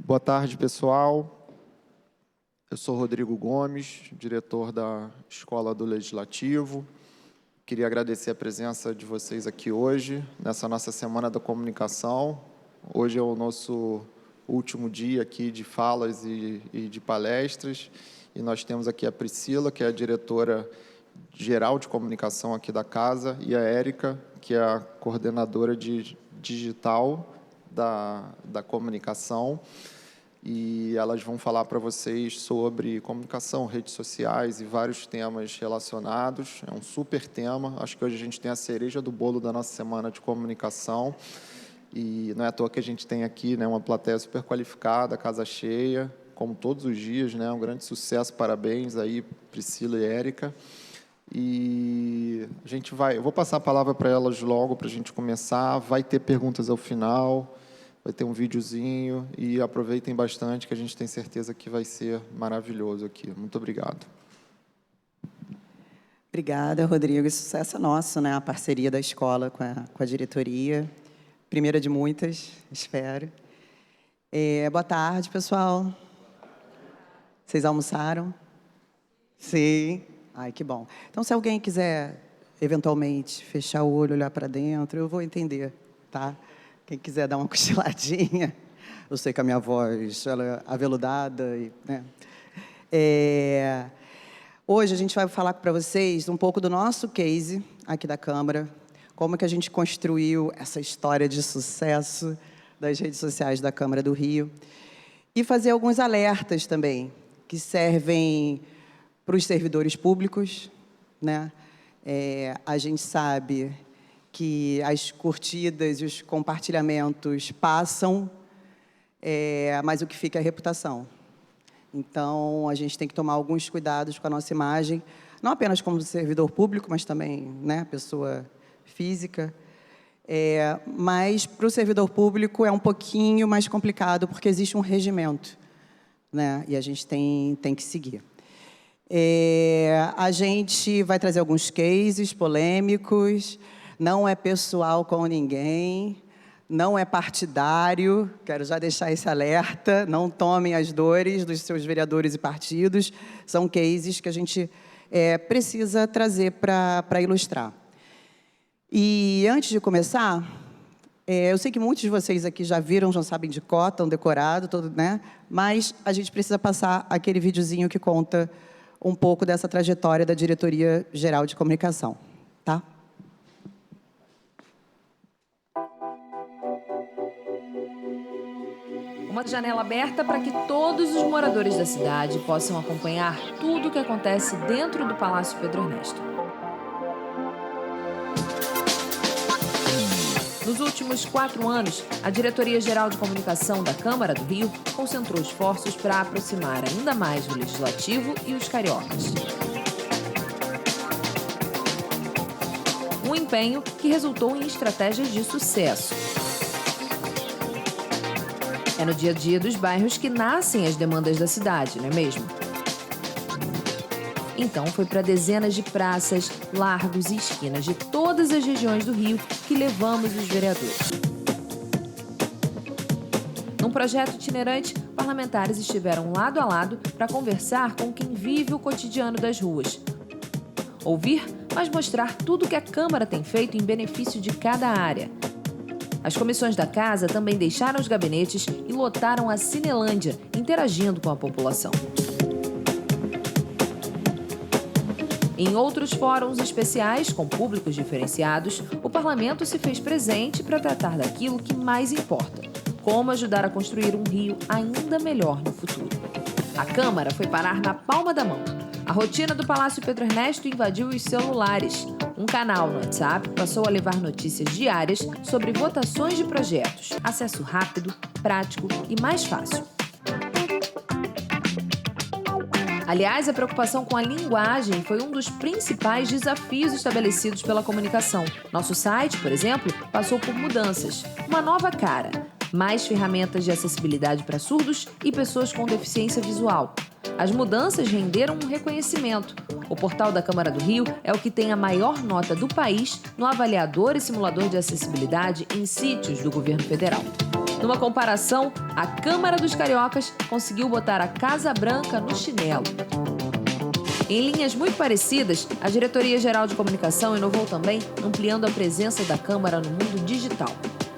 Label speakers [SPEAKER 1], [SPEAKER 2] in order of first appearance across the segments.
[SPEAKER 1] Boa tarde, pessoal. Eu sou Rodrigo Gomes, diretor da Escola do Legislativo. Queria agradecer a presença de vocês aqui hoje, nessa nossa Semana da Comunicação. Hoje é o nosso último dia aqui de falas e de palestras. E nós temos aqui a Priscila, que é a diretora geral de comunicação aqui da casa, e a Érica, que é a coordenadora de digital da comunicação. E elas vão falar para vocês sobre comunicação, redes sociais e vários temas relacionados. É um super tema. Acho que hoje a gente tem a cereja do bolo da nossa semana de comunicação. E não é à toa que a gente tem aqui, né, uma plateia super qualificada, casa cheia, como todos os dias, né? Um grande sucesso, parabéns aí, Priscila e Érica. E eu vou passar a palavra para elas logo para a gente começar. Vai ter perguntas ao final. Vai ter um videozinho e aproveitem bastante, que a gente tem certeza que vai ser maravilhoso aqui. Muito obrigado.
[SPEAKER 2] Obrigada, Rodrigo. Esse sucesso é nosso, né? A parceria da escola com a diretoria. Primeira de muitas, espero. Boa tarde, pessoal. Vocês almoçaram? Sim. Ai, que bom. Então, se alguém quiser, eventualmente, fechar o olho, olhar para dentro, eu vou entender, tá? Quem quiser dar uma cochiladinha, eu sei que a minha voz ela é aveludada. Né? Hoje a gente vai falar para vocês um pouco do nosso case aqui da Câmara, como que a gente construiu essa história de sucesso das redes sociais da Câmara do Rio, e fazer alguns alertas também, que servem para os servidores públicos, né? A gente sabe que as curtidas e os compartilhamentos passam, mas o que fica é a reputação. Então, a gente tem que tomar alguns cuidados com a nossa imagem, não apenas como servidor público, mas também, né, pessoa física. Mas, para o servidor público, é um pouquinho mais complicado, porque existe um regimento, né, e a gente tem que seguir. A gente vai trazer alguns cases polêmicos. Não é pessoal com ninguém, não é partidário, quero já deixar esse alerta, não tomem as dores dos seus vereadores e partidos, são cases que a gente precisa trazer para ilustrar. E antes de começar, eu sei que muitos de vocês aqui já viram, já sabem de cor, estão decorado, todo, né? Mas a gente precisa passar aquele videozinho que conta um pouco dessa trajetória da Diretoria Geral de Comunicação, tá?
[SPEAKER 3] Uma janela aberta para que todos os moradores da cidade possam acompanhar tudo o que acontece dentro do Palácio Pedro Ernesto. Nos últimos 4 anos, a Diretoria Geral de Comunicação da Câmara do Rio concentrou esforços para aproximar ainda mais o Legislativo e os cariocas. Um empenho que resultou em estratégias de sucesso. É no dia a dia dos bairros que nascem as demandas da cidade, não é mesmo? Então, foi para dezenas de praças, largos e esquinas de todas as regiões do Rio que levamos os vereadores. Num projeto itinerante, parlamentares estiveram lado a lado para conversar com quem vive o cotidiano das ruas. Ouvir, mas mostrar tudo o que a Câmara tem feito em benefício de cada área. As comissões da casa também deixaram os gabinetes e lotaram a Cinelândia, interagindo com a população. Em outros fóruns especiais, com públicos diferenciados, o parlamento se fez presente para tratar daquilo que mais importa: como ajudar a construir um Rio ainda melhor no futuro. A Câmara foi parar na palma da mão. A rotina do Palácio Pedro Ernesto invadiu os celulares. Um canal no WhatsApp passou a levar notícias diárias sobre votações de projetos. Acesso rápido, prático e mais fácil. Aliás, a preocupação com a linguagem foi um dos principais desafios estabelecidos pela comunicação. Nosso site, por exemplo, passou por mudanças. Uma nova cara, mais ferramentas de acessibilidade para surdos e pessoas com deficiência visual. As mudanças renderam um reconhecimento. O portal da Câmara do Rio é o que tem a maior nota do país no avaliador e simulador de acessibilidade em sítios do governo federal. Numa comparação, a Câmara dos Cariocas conseguiu botar a Casa Branca no chinelo. Em linhas muito parecidas, a Diretoria-Geral de Comunicação inovou também, ampliando a presença da Câmara no mundo digital.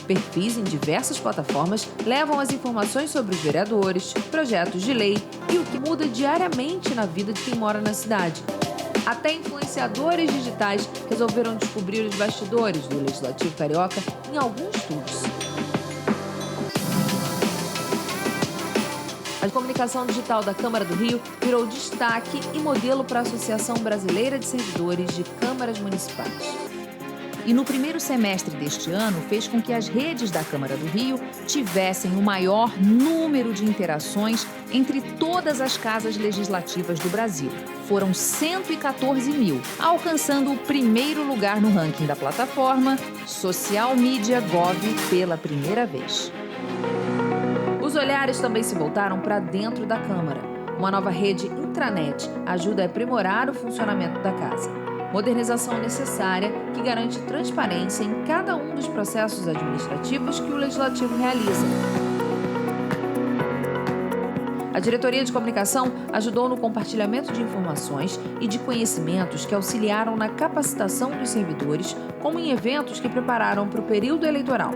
[SPEAKER 3] Perfis em diversas plataformas levam as informações sobre os vereadores, projetos de lei e o que muda diariamente na vida de quem mora na cidade. Até influenciadores digitais resolveram descobrir os bastidores do Legislativo Carioca em alguns tours. A comunicação digital da Câmara do Rio virou destaque e modelo para a Associação Brasileira de Servidores de Câmaras Municipais.
[SPEAKER 4] E no primeiro semestre deste ano, fez com que as redes da Câmara do Rio tivessem o maior número de interações entre todas as casas legislativas do Brasil. Foram 114 mil, alcançando o primeiro lugar no ranking da plataforma Social Media Gov pela primeira vez.
[SPEAKER 3] Os olhares também se voltaram para dentro da Câmara. Uma nova rede intranet ajuda a aprimorar o funcionamento da casa. Modernização necessária que garante transparência em cada um dos processos administrativos que o Legislativo realiza. A Diretoria de Comunicação ajudou no compartilhamento de informações e de conhecimentos que auxiliaram na capacitação dos servidores, como em eventos que prepararam para o período eleitoral.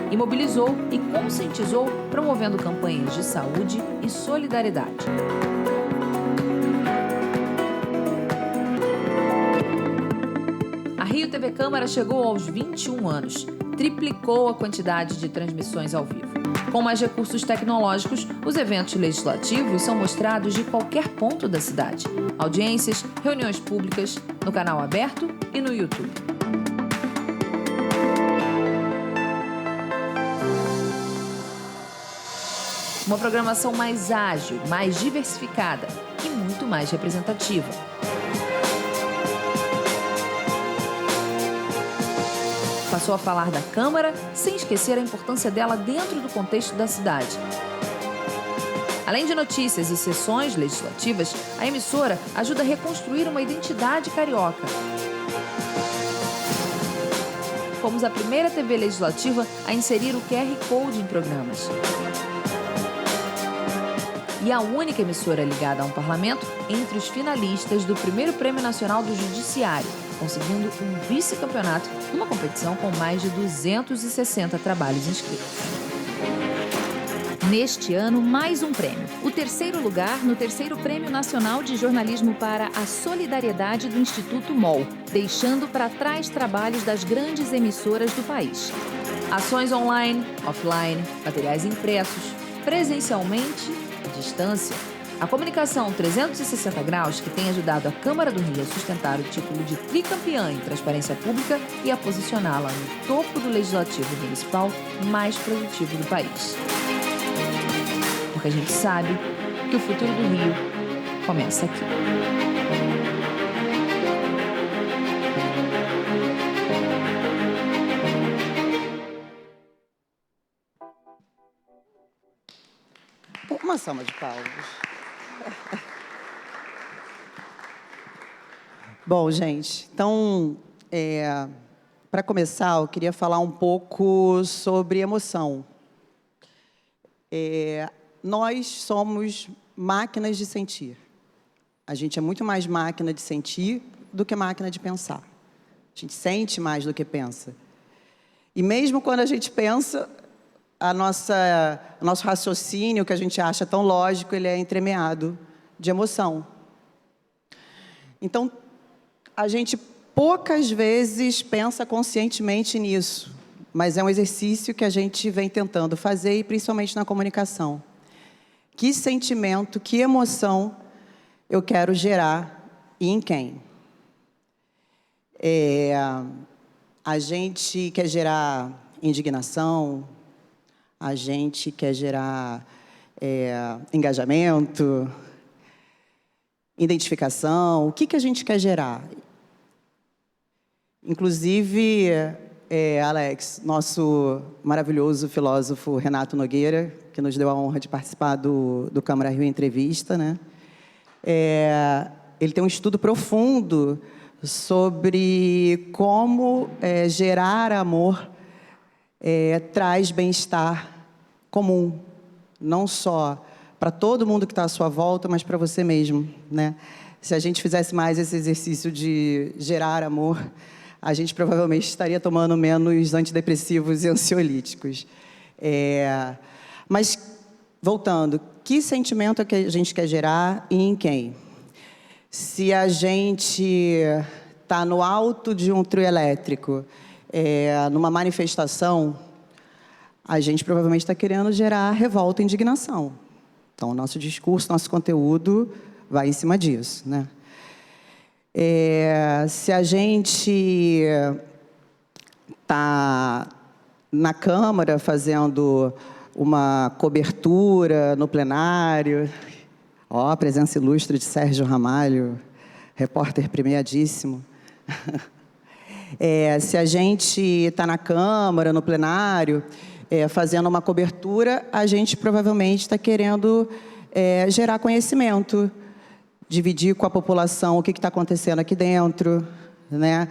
[SPEAKER 3] E mobilizou e conscientizou, promovendo campanhas de saúde e solidariedade. A Rio TV Câmara chegou aos 21 anos, triplicou a quantidade de transmissões ao vivo. Com mais recursos tecnológicos, os eventos legislativos são mostrados de qualquer ponto da cidade. Audiências, reuniões públicas, no canal aberto e no YouTube. Uma programação mais ágil, mais diversificada e muito mais representativa. Passou a falar da Câmara sem esquecer a importância dela dentro do contexto da cidade. Além de notícias e sessões legislativas, a emissora ajuda a reconstruir uma identidade carioca. Fomos a primeira TV legislativa a inserir o QR Code em programas. E a única emissora ligada a um parlamento entre os finalistas do primeiro Prêmio Nacional do Judiciário, conseguindo um vice-campeonato numa competição com mais de 260 trabalhos inscritos.
[SPEAKER 4] Neste ano, mais um prêmio. O terceiro lugar no terceiro Prêmio Nacional de Jornalismo para a Solidariedade do Instituto MOL, deixando para trás trabalhos das grandes emissoras do país.
[SPEAKER 3] Ações online, offline, materiais impressos, presencialmente, à distância. A comunicação 360 graus que tem ajudado a Câmara do Rio a sustentar o título de tricampeã em transparência pública e a posicioná-la no topo do Legislativo Municipal mais produtivo do país. Porque a gente sabe que o futuro do Rio começa aqui.
[SPEAKER 2] Uma salva de palmas. Bom, gente, então, para começar, eu queria falar um pouco sobre emoção. Nós somos máquinas de sentir. A gente é muito mais máquina de sentir do que máquina de pensar. A gente sente mais do que pensa. E mesmo quando a gente pensa, o nosso raciocínio, que a gente acha tão lógico, ele é entremeado de emoção. Então, a gente poucas vezes pensa conscientemente nisso, mas é um exercício que a gente vem tentando fazer, e principalmente na comunicação. Que sentimento, que emoção eu quero gerar e em quem? A gente quer gerar indignação, a gente quer gerar engajamento, identificação. O que a gente quer gerar? Inclusive, Alex, nosso maravilhoso filósofo Renato Nogueira, que nos deu a honra de participar do Câmara Rio Entrevista, né? Ele tem um estudo profundo sobre como gerar amor traz bem-estar comum, não só para todo mundo que está à sua volta, mas para você mesmo, né? Se a gente fizesse mais esse exercício de gerar amor, a gente provavelmente estaria tomando menos antidepressivos e ansiolíticos. Mas, voltando, que sentimento é que a gente quer gerar e em quem? Se a gente está no alto de um trio elétrico, numa manifestação, a gente provavelmente está querendo gerar revolta e indignação. Então, o nosso discurso, nosso conteúdo vai em cima disso, né? Se a gente está na Câmara fazendo uma cobertura no plenário, a presença ilustre de Sérgio Ramalho, repórter premiadíssimo. Se a gente está na Câmara, no plenário, fazendo uma cobertura, a gente provavelmente está querendo gerar conhecimento, dividir com a população o que está acontecendo aqui dentro, né?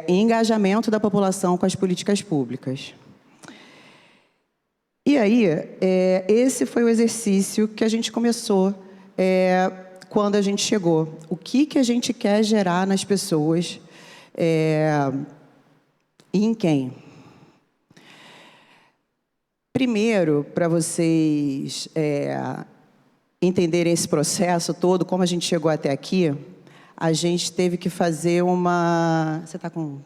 [SPEAKER 2] Engajamento da população com as políticas públicas. E aí, esse foi o exercício que a gente começou quando a gente chegou. O que a gente quer gerar nas pessoas e em quem? Primeiro, para vocês entenderem esse processo todo, como a gente chegou até aqui, a gente teve que fazer uma... Você está com...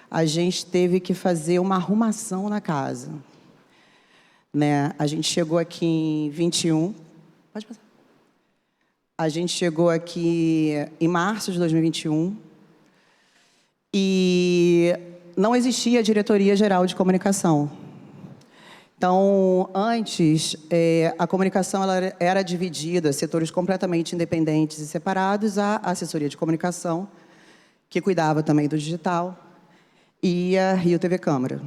[SPEAKER 2] A gente teve que fazer uma arrumação na casa. Né? A gente chegou aqui em 21... Pode passar. A gente chegou aqui em março de 2021 e não existia diretoria geral de comunicação. Então, antes, a comunicação ela era dividida, setores completamente independentes e separados, a assessoria de comunicação, que cuidava também do digital, e a Rio TV Câmara,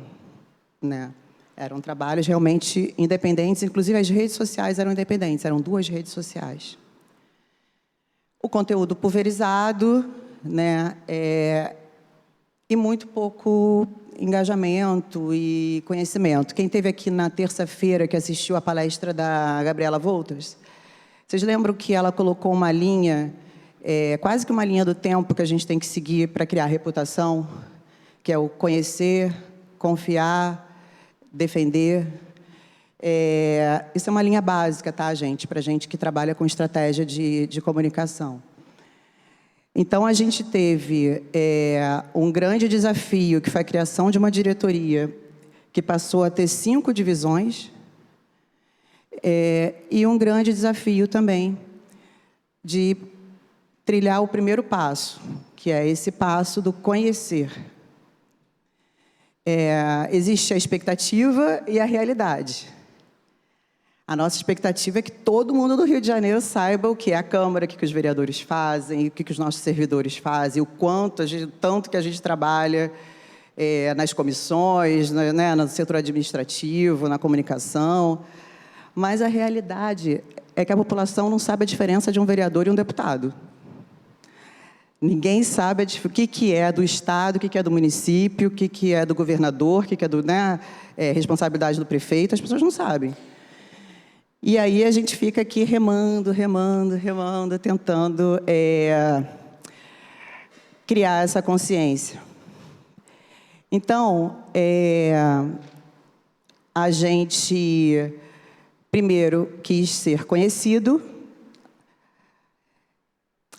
[SPEAKER 2] né? Eram trabalhos realmente independentes, inclusive as redes sociais eram independentes, eram 2 redes sociais. O conteúdo pulverizado, né? E muito pouco engajamento e conhecimento. Quem esteve aqui na terça-feira que assistiu a palestra da Gabriela Wolters, vocês lembram que ela colocou uma linha, quase que uma linha do tempo que a gente tem que seguir para criar reputação, que é o conhecer, confiar, defender. Isso é uma linha básica, tá, gente? Para a gente que trabalha com estratégia de comunicação. Então, a gente teve um grande desafio, que foi a criação de uma diretoria que passou a ter 5 divisões, e um grande desafio também de trilhar o primeiro passo, que é esse passo do conhecer. Existe a expectativa e a realidade. A nossa expectativa é que todo mundo do Rio de Janeiro saiba o que é a Câmara, o que os vereadores fazem, o que os nossos servidores fazem, o tanto que a gente trabalha nas comissões, né, no setor administrativo, na comunicação. Mas a realidade é que a população não sabe a diferença de um vereador e um deputado. Ninguém sabe o que é do Estado, o que é do município, o que é do governador, o que é do, né, responsabilidade do prefeito. As pessoas não sabem. E aí a gente fica aqui remando, tentando criar essa consciência. Então, a gente primeiro quis ser conhecido,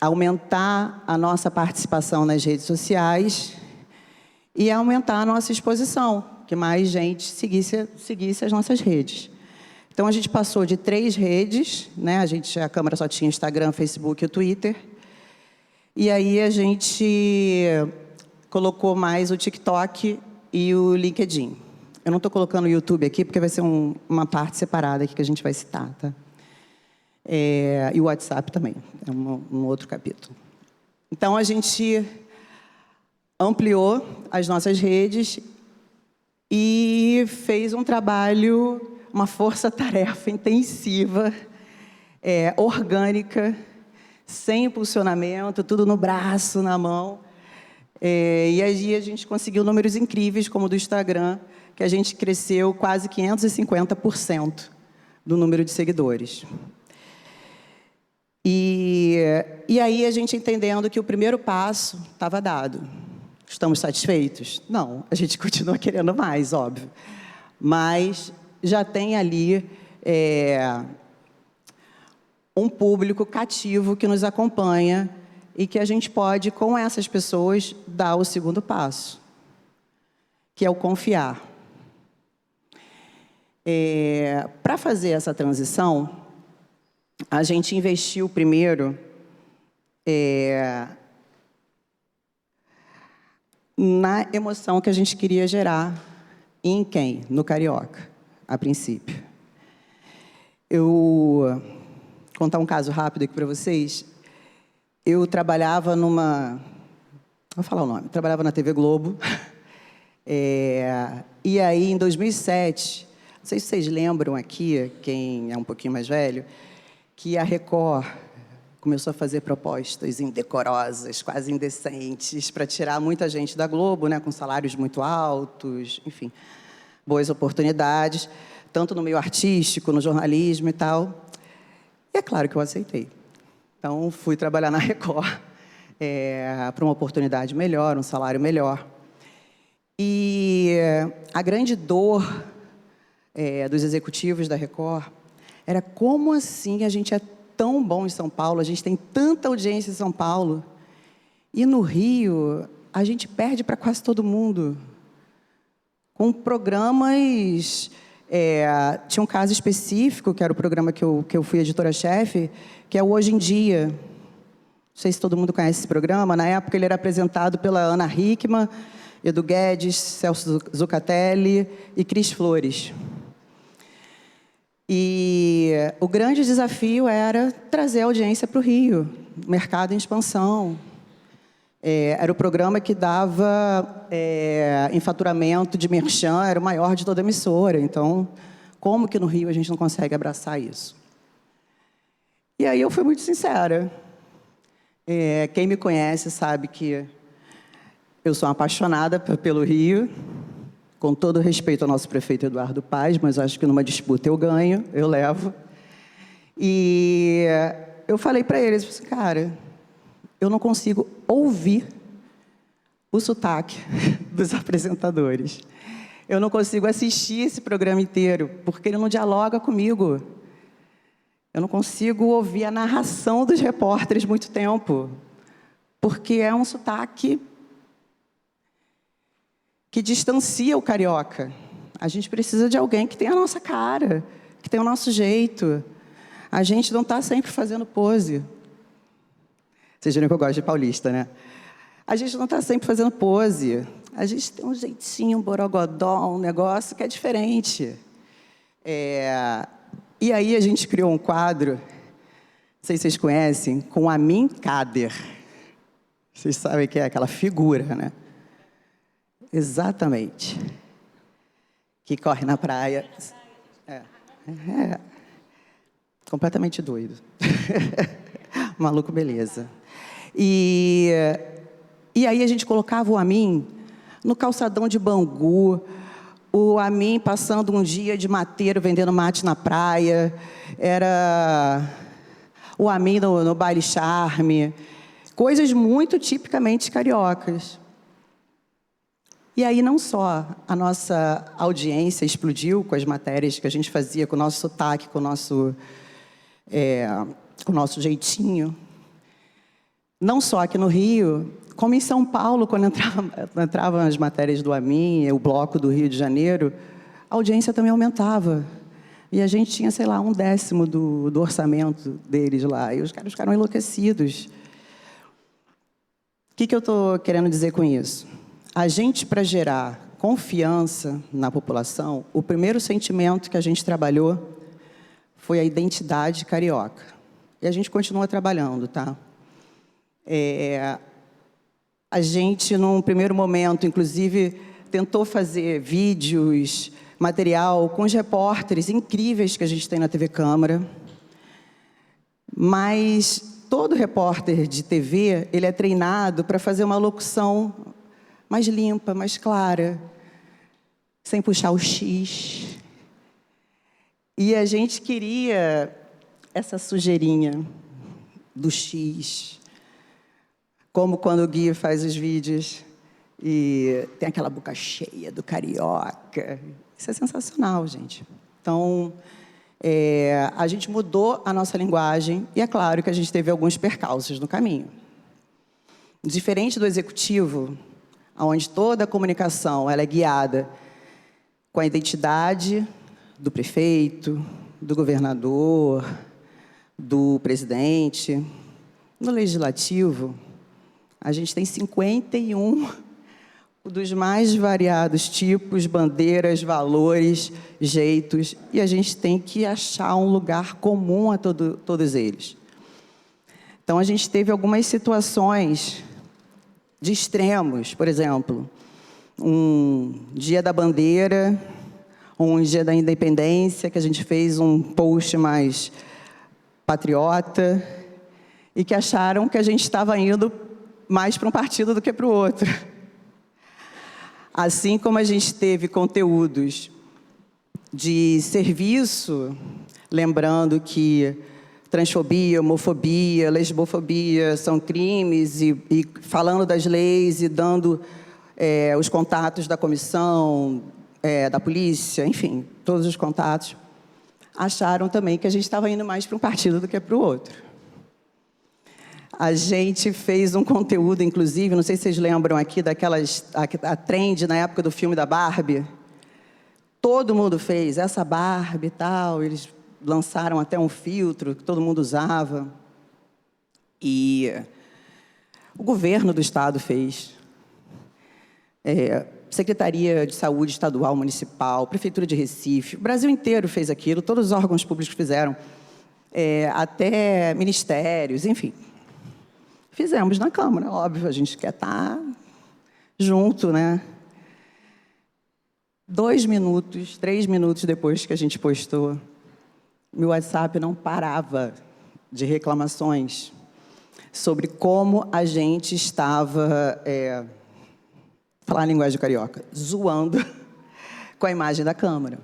[SPEAKER 2] aumentar a nossa participação nas redes sociais e aumentar a nossa exposição, que mais gente seguisse as nossas redes. Então, a gente passou de 3 redes, né? A Câmara só tinha Instagram, Facebook e o Twitter. E aí a gente colocou mais o TikTok e o LinkedIn. Eu não estou colocando o YouTube aqui, porque vai ser uma parte separada aqui que a gente vai citar, tá? E o WhatsApp também, é um outro capítulo. Então, a gente ampliou as nossas redes e fez um trabalho, uma força-tarefa intensiva, orgânica, sem impulsionamento, tudo no braço, na mão. E aí a gente conseguiu números incríveis, como o do Instagram, que a gente cresceu quase 550% do número de seguidores. E aí a gente entendendo que o primeiro passo estava dado. Estamos satisfeitos? Não, a gente continua querendo mais, óbvio. Mas já tem ali um público cativo que nos acompanha e que a gente pode, com essas pessoas, dar o segundo passo, que é o confiar. Para fazer essa transição, a gente investiu primeiro na emoção que a gente queria gerar em quem? No carioca, a princípio. Eu vou contar um caso rápido aqui para vocês. Eu trabalhava numa... Vou falar o nome. Trabalhava na TV Globo. E aí, em 2007, não sei se vocês lembram aqui, quem é um pouquinho mais velho, que a Record começou a fazer propostas indecorosas, quase indecentes, para tirar muita gente da Globo, né, com salários muito altos, enfim, boas oportunidades, tanto no meio artístico, no jornalismo e tal. E é claro que eu aceitei. Então, fui trabalhar na Record para uma oportunidade melhor, um salário melhor. E a grande dor dos executivos da Record era como assim a gente é tão bom em São Paulo, a gente tem tanta audiência em São Paulo, e no Rio a gente perde para quase todo mundo. Com programas... tinha um caso específico, que era o programa que eu fui editora-chefe, que é o Hoje em Dia. Não sei se todo mundo conhece esse programa. Na época, ele era apresentado pela Ana Hickman, Edu Guedes, Celso Zucatelli e Cris Flores. E o grande desafio era trazer a audiência para o Rio, mercado em expansão. Era o programa que dava, em faturamento de merchan, era o maior de toda a emissora. Então, como que no Rio a gente não consegue abraçar isso? E aí eu fui muito sincera. Quem me conhece sabe que eu sou uma apaixonada pelo Rio, com todo respeito ao nosso prefeito Eduardo Paes, mas acho que numa disputa eu ganho, eu levo. E eu falei para eles, assim, cara, eu não consigo ouvir o sotaque dos apresentadores. Eu não consigo assistir esse programa inteiro, porque ele não dialoga comigo. Eu não consigo ouvir a narração dos repórteres muito tempo, porque é um sotaque que distancia o carioca. A gente precisa de alguém que tenha a nossa cara, que tenha o nosso jeito. A gente não está sempre fazendo pose. Vocês viram que eu gosto de paulista, né? A gente não está sempre fazendo pose. A gente tem um jeitinho, um borogodó, um negócio que é diferente. E aí a gente criou um quadro, não sei se vocês conhecem, com Amin Kader. Vocês sabem que é aquela figura, né? Exatamente. Que corre na praia. Completamente doido. Maluco, beleza. E aí a gente colocava o Amin no calçadão de Bangu, o Amin passando um dia de mateiro, vendendo mate na praia, era o Amin no baile charme, coisas muito tipicamente cariocas. E aí não só a nossa audiência explodiu com as matérias que a gente fazia, com o nosso sotaque, com o nosso jeitinho, não só aqui no Rio, como em São Paulo, quando entravam as matérias do Amin, o bloco do Rio de Janeiro, a audiência também aumentava. E a gente tinha, sei lá, 1/10 do orçamento deles lá. E os caras ficaram enlouquecidos. O que eu estou querendo dizer com isso? A gente, para gerar confiança na população, o primeiro sentimento que a gente trabalhou foi a identidade carioca. E a gente continua trabalhando, tá? A gente, num primeiro momento, inclusive, tentou fazer vídeos, material com os repórteres incríveis que a gente tem na TV Câmara. Mas todo repórter de TV, ele é treinado para fazer uma locução mais limpa, mais clara, sem puxar o X. E a gente queria essa sujeirinha do X. Como quando o Gui faz os vídeos e tem aquela boca cheia do carioca. Isso é sensacional, gente. Então, a gente mudou a nossa linguagem e é claro que a gente teve alguns percalços no caminho. Diferente do executivo, onde toda a comunicação ela é guiada com a identidade do prefeito, do governador, do presidente, no legislativo, a gente tem 51 dos mais variados tipos, bandeiras, valores, jeitos, e a gente tem que achar um lugar comum a todos eles. Então, a gente teve algumas situações de extremos, por exemplo, um dia da bandeira, um dia da independência, que a gente fez um post mais patriota, e que acharam que a gente estava indo mais para um partido do que para o outro. Assim como a gente teve conteúdos de serviço, lembrando que transfobia, homofobia, lesbofobia são crimes, e falando das leis e dando os contatos da comissão, da polícia, enfim, todos os contatos, acharam também que a gente estava indo mais para um partido do que para o outro. A gente fez um conteúdo, inclusive, não sei se vocês lembram aqui a trend na época do filme da Barbie. Todo mundo fez essa Barbie e tal, eles lançaram até um filtro que todo mundo usava. E o governo do estado fez. Secretaria de Saúde Estadual, Municipal, Prefeitura de Recife, o Brasil inteiro fez aquilo, todos os órgãos públicos fizeram, até ministérios, enfim. Fizemos na Câmara, óbvio, a gente quer estar junto, né? 2 minutos, 3 minutos depois que a gente postou, meu WhatsApp não parava de reclamações sobre como a gente estava, falar a linguagem carioca, zoando com a imagem da Câmara.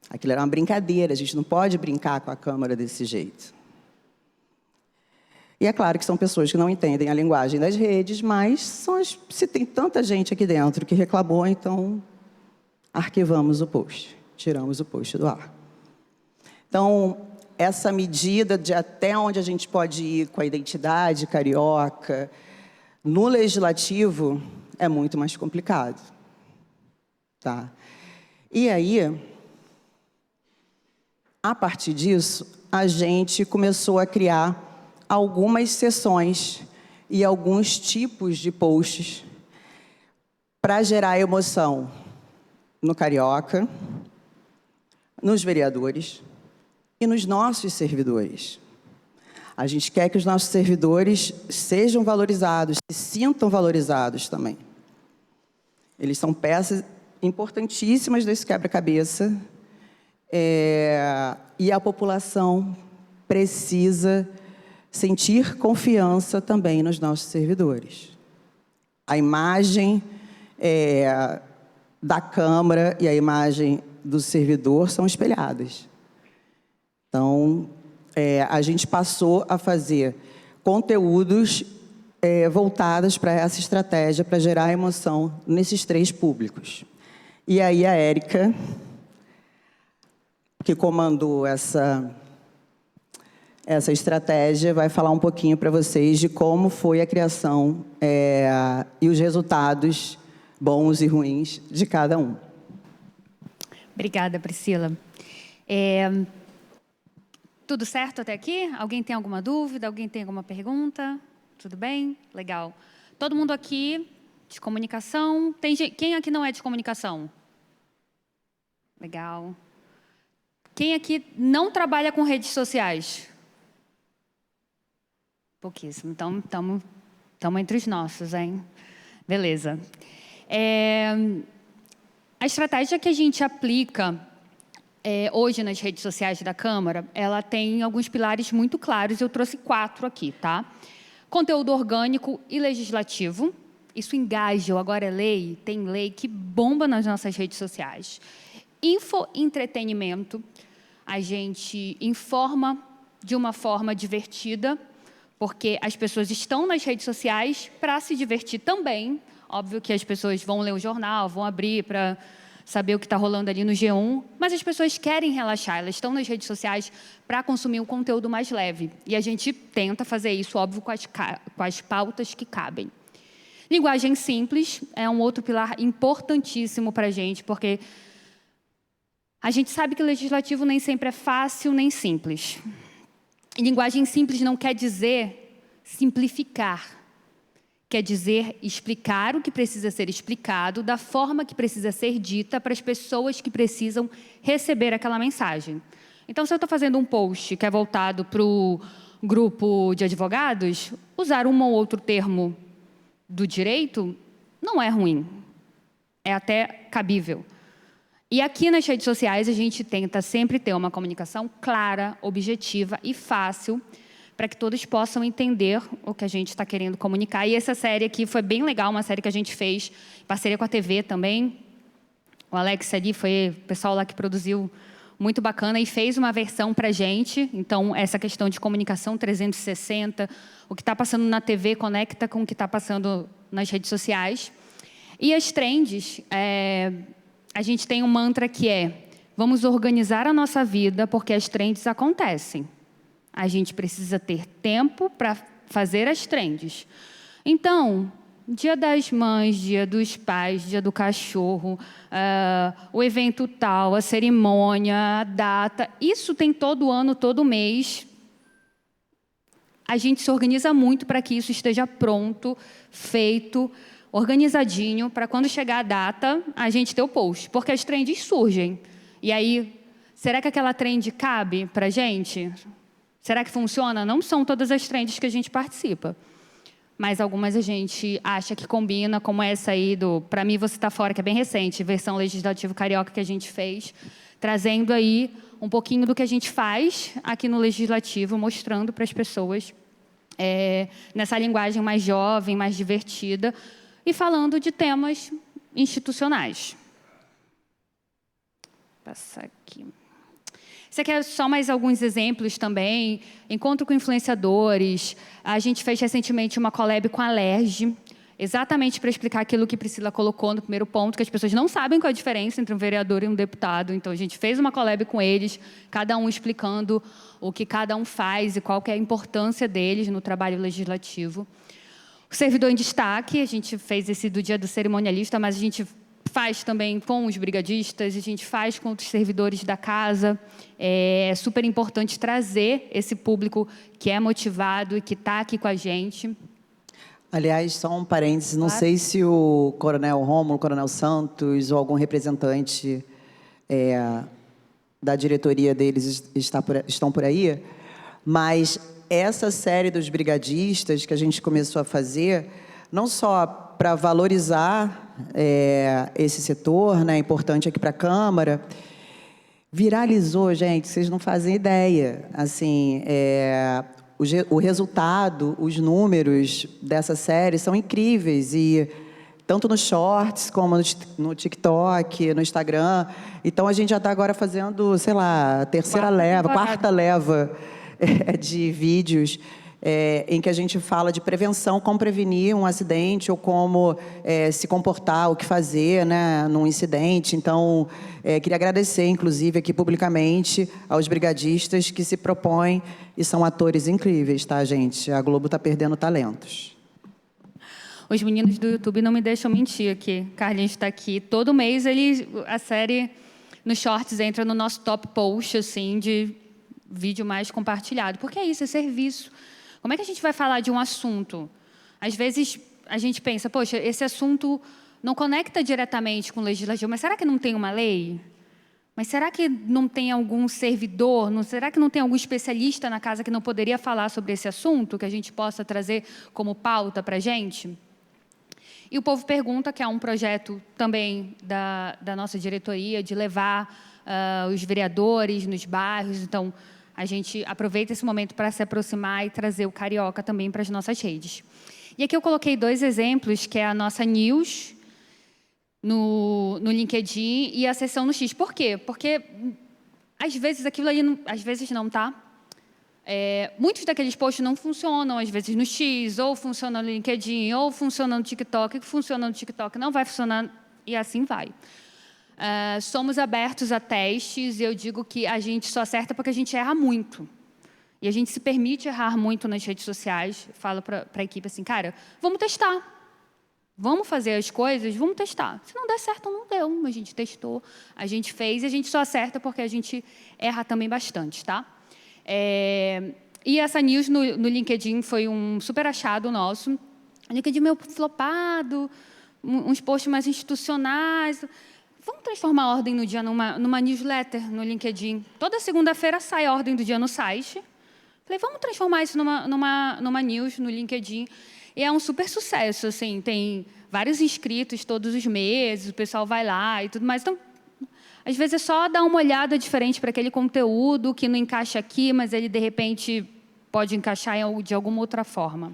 [SPEAKER 2] Aquilo era uma brincadeira, a gente não pode brincar com a Câmara desse jeito. E é claro que são pessoas que não entendem a linguagem das redes, mas se tem tanta gente aqui dentro que reclamou, então arquivamos o post, tiramos o post do ar. Então, essa medida de até onde a gente pode ir com a identidade carioca, no legislativo, é muito mais complicado. Tá? E aí, a partir disso, a gente começou a criar algumas sessões e alguns tipos de posts para gerar emoção no carioca, nos vereadores e nos nossos servidores. A gente quer que os nossos servidores sejam valorizados, se sintam valorizados também. Eles são peças importantíssimas desse quebra-cabeça, e a população precisa sentir confiança também nos nossos servidores. A imagem da Câmara e a imagem do servidor são espelhadas. Então, a gente passou a fazer conteúdos voltados para essa estratégia, para gerar emoção nesses 3 públicos. E aí a Érica, que comandou essa estratégia, vai falar um pouquinho para vocês de como foi a criação e os resultados bons e ruins de cada um.
[SPEAKER 5] Obrigada, Priscila. Tudo certo até aqui? Alguém tem alguma dúvida? Alguém tem alguma pergunta? Tudo bem? Legal. Todo mundo aqui de comunicação? Quem aqui não é de comunicação? Legal. Quem aqui não trabalha com redes sociais? Pouquíssimo. Então, estamos entre os nossos, hein? Beleza. A estratégia que a gente aplica hoje nas redes sociais da Câmara, ela tem alguns pilares muito claros. Eu trouxe 4 aqui, tá? Conteúdo orgânico e legislativo. Isso engaja, o Agora é Lei, tem lei que bomba nas nossas redes sociais. Infoentretenimento, a gente informa de uma forma divertida, porque as pessoas estão nas redes sociais para se divertir também. Óbvio que as pessoas vão ler o jornal, vão abrir para saber o que está rolando ali no G1, mas as pessoas querem relaxar, elas estão nas redes sociais para consumir um conteúdo mais leve. E a gente tenta fazer isso, óbvio, com as pautas que cabem. Linguagem simples é um outro pilar importantíssimo para a gente, porque a gente sabe que o legislativo nem sempre é fácil nem simples. E linguagem simples não quer dizer simplificar. Quer dizer explicar o que precisa ser explicado da forma que precisa ser dita para as pessoas que precisam receber aquela mensagem. Então, se eu estou fazendo um post que é voltado para o grupo de advogados, usar um ou outro termo do direito não é ruim. É até cabível. E aqui nas redes sociais a gente tenta sempre ter uma comunicação clara, objetiva e fácil para que todos possam entender o que a gente está querendo comunicar. E essa série aqui foi bem legal, uma série que a gente fez em parceria com a TV também. O Alex ali foi o pessoal lá que produziu, muito bacana, e fez uma versão para a gente. Então, essa questão de comunicação 360, o que está passando na TV conecta com o que está passando nas redes sociais. E as trends, a gente tem um mantra que é: vamos organizar a nossa vida porque as trends acontecem. A gente precisa ter tempo para fazer as trends. Então, Dia das Mães, Dia dos Pais, Dia do Cachorro, o evento tal, a cerimônia, a data, isso tem todo ano, todo mês. A gente se organiza muito para que isso esteja pronto, feito, organizadinho, para quando chegar a data, a gente ter o post. Porque as trends surgem. E aí, será que aquela trend cabe para a gente? Será que funciona? Não são todas as trends que a gente participa. Mas algumas a gente acha que combina, como essa aí do Pra Mim Você Tá Fora, que é bem recente, versão legislativo carioca que a gente fez, trazendo aí um pouquinho do que a gente faz aqui no Legislativo, mostrando para as pessoas nessa linguagem mais jovem, mais divertida, e falando de temas institucionais. Vou passar aqui. Isso aqui é só mais alguns exemplos também. Encontro com influenciadores. A gente fez recentemente uma collab com a Alerj, exatamente para explicar aquilo que Priscila colocou no primeiro ponto, que as pessoas não sabem qual é a diferença entre um vereador e um deputado. Então, a gente fez uma collab com eles, cada um explicando o que cada um faz e qual que é a importância deles no trabalho legislativo. O servidor em destaque, a gente fez esse do dia do cerimonialista, mas a gente faz também com os brigadistas, a gente faz com os servidores da casa. É super importante trazer esse público que é motivado e que está aqui com a gente.
[SPEAKER 2] Aliás, só um parênteses, não sei se o Coronel Rômulo, o Coronel Santos ou algum representante da diretoria deles estão por aí, mas essa série dos brigadistas que a gente começou a fazer, não só para valorizar esse setor, né, importante aqui para a Câmara, viralizou, gente, vocês não fazem ideia. Assim, o resultado, os números dessa série são incríveis, e tanto nos shorts, como no TikTok, no Instagram. Então, a gente já está agora fazendo, sei lá, a terceira leva, quarta leva de vídeos em que a gente fala de prevenção, como prevenir um acidente ou como se comportar, o que fazer, né, num incidente. Então, queria agradecer, inclusive, aqui publicamente aos brigadistas que se propõem e são atores incríveis, tá, gente? A Globo está perdendo talentos.
[SPEAKER 5] Os meninos do YouTube não me deixam mentir aqui. Carlinhos está aqui. Todo mês a série nos shorts entra no nosso top post, assim, de vídeo mais compartilhado. Porque é isso, é serviço. Como é que a gente vai falar de um assunto? Às vezes a gente pensa, poxa, esse assunto não conecta diretamente com o legislativo, mas será que não tem uma lei? Mas será que não tem algum servidor? Será que não tem algum especialista na casa que não poderia falar sobre esse assunto, que a gente possa trazer como pauta para a gente? E o Povo Pergunta, que é um projeto também da nossa diretoria, de levar os vereadores nos bairros. Então, a gente aproveita esse momento para se aproximar e trazer o Carioca também para as nossas redes. E aqui eu coloquei 2 exemplos, que é a nossa news no LinkedIn e a sessão no X. Por quê? Porque, às vezes, aquilo ali... Às vezes não, tá? Muitos daqueles posts não funcionam, às vezes, no X, ou funciona no LinkedIn, ou funciona no TikTok. O que funciona no TikTok não vai funcionar, e assim vai. Somos abertos a testes, e eu digo que a gente só acerta porque a gente erra muito. E a gente se permite errar muito nas redes sociais. Falo para a equipe assim, cara, vamos testar. Vamos fazer as coisas, vamos testar. Se não der certo, não deu. A gente testou, a gente fez, e a gente só acerta porque a gente erra também bastante, tá? E essa news no LinkedIn foi um super achado nosso. O LinkedIn meio flopado, uns posts mais institucionais. Vamos transformar a ordem do dia numa newsletter no LinkedIn. Toda segunda-feira sai a ordem do dia no site. Falei, vamos transformar isso numa news no LinkedIn. E é um super sucesso, assim, tem vários inscritos todos os meses, o pessoal vai lá e tudo mais. Então, às vezes é só dar uma olhada diferente para aquele conteúdo que não encaixa aqui, mas ele, de repente, pode encaixar de alguma outra forma.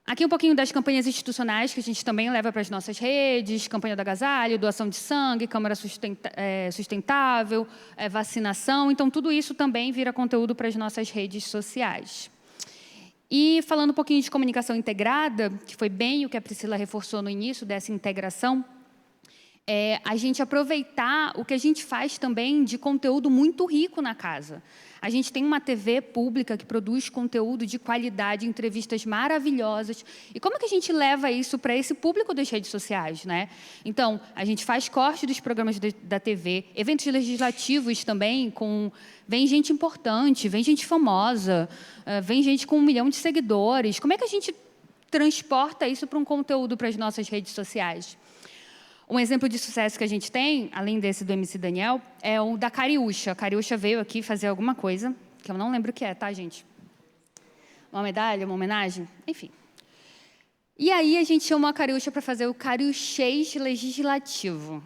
[SPEAKER 5] Aqui um pouquinho das campanhas institucionais que a gente também leva para as nossas redes, campanha do agasalho, doação de sangue, Câmara Sustentável, vacinação. Então, tudo isso também vira conteúdo para as nossas redes sociais. E falando um pouquinho de comunicação integrada, que foi bem o que a Priscila reforçou no início dessa integração, a gente aproveitar o que a gente faz também de conteúdo muito rico na casa. A gente tem uma TV pública que produz conteúdo de qualidade, entrevistas maravilhosas. E como é que a gente leva isso para esse público das redes sociais, né? Então, a gente faz corte dos programas da TV, eventos legislativos também, vem gente importante, vem gente famosa, vem gente com 1 milhão de seguidores. Como é que a gente transporta isso para um conteúdo para as nossas redes sociais? Um exemplo de sucesso que a gente tem, além desse do MC Daniel, é o da Cariúcha. A Cariúcha veio aqui fazer alguma coisa, que eu não lembro o que é, tá, gente? Uma medalha, uma homenagem, enfim. E aí a gente chamou a Cariúcha para fazer o Cariúchês Legislativo.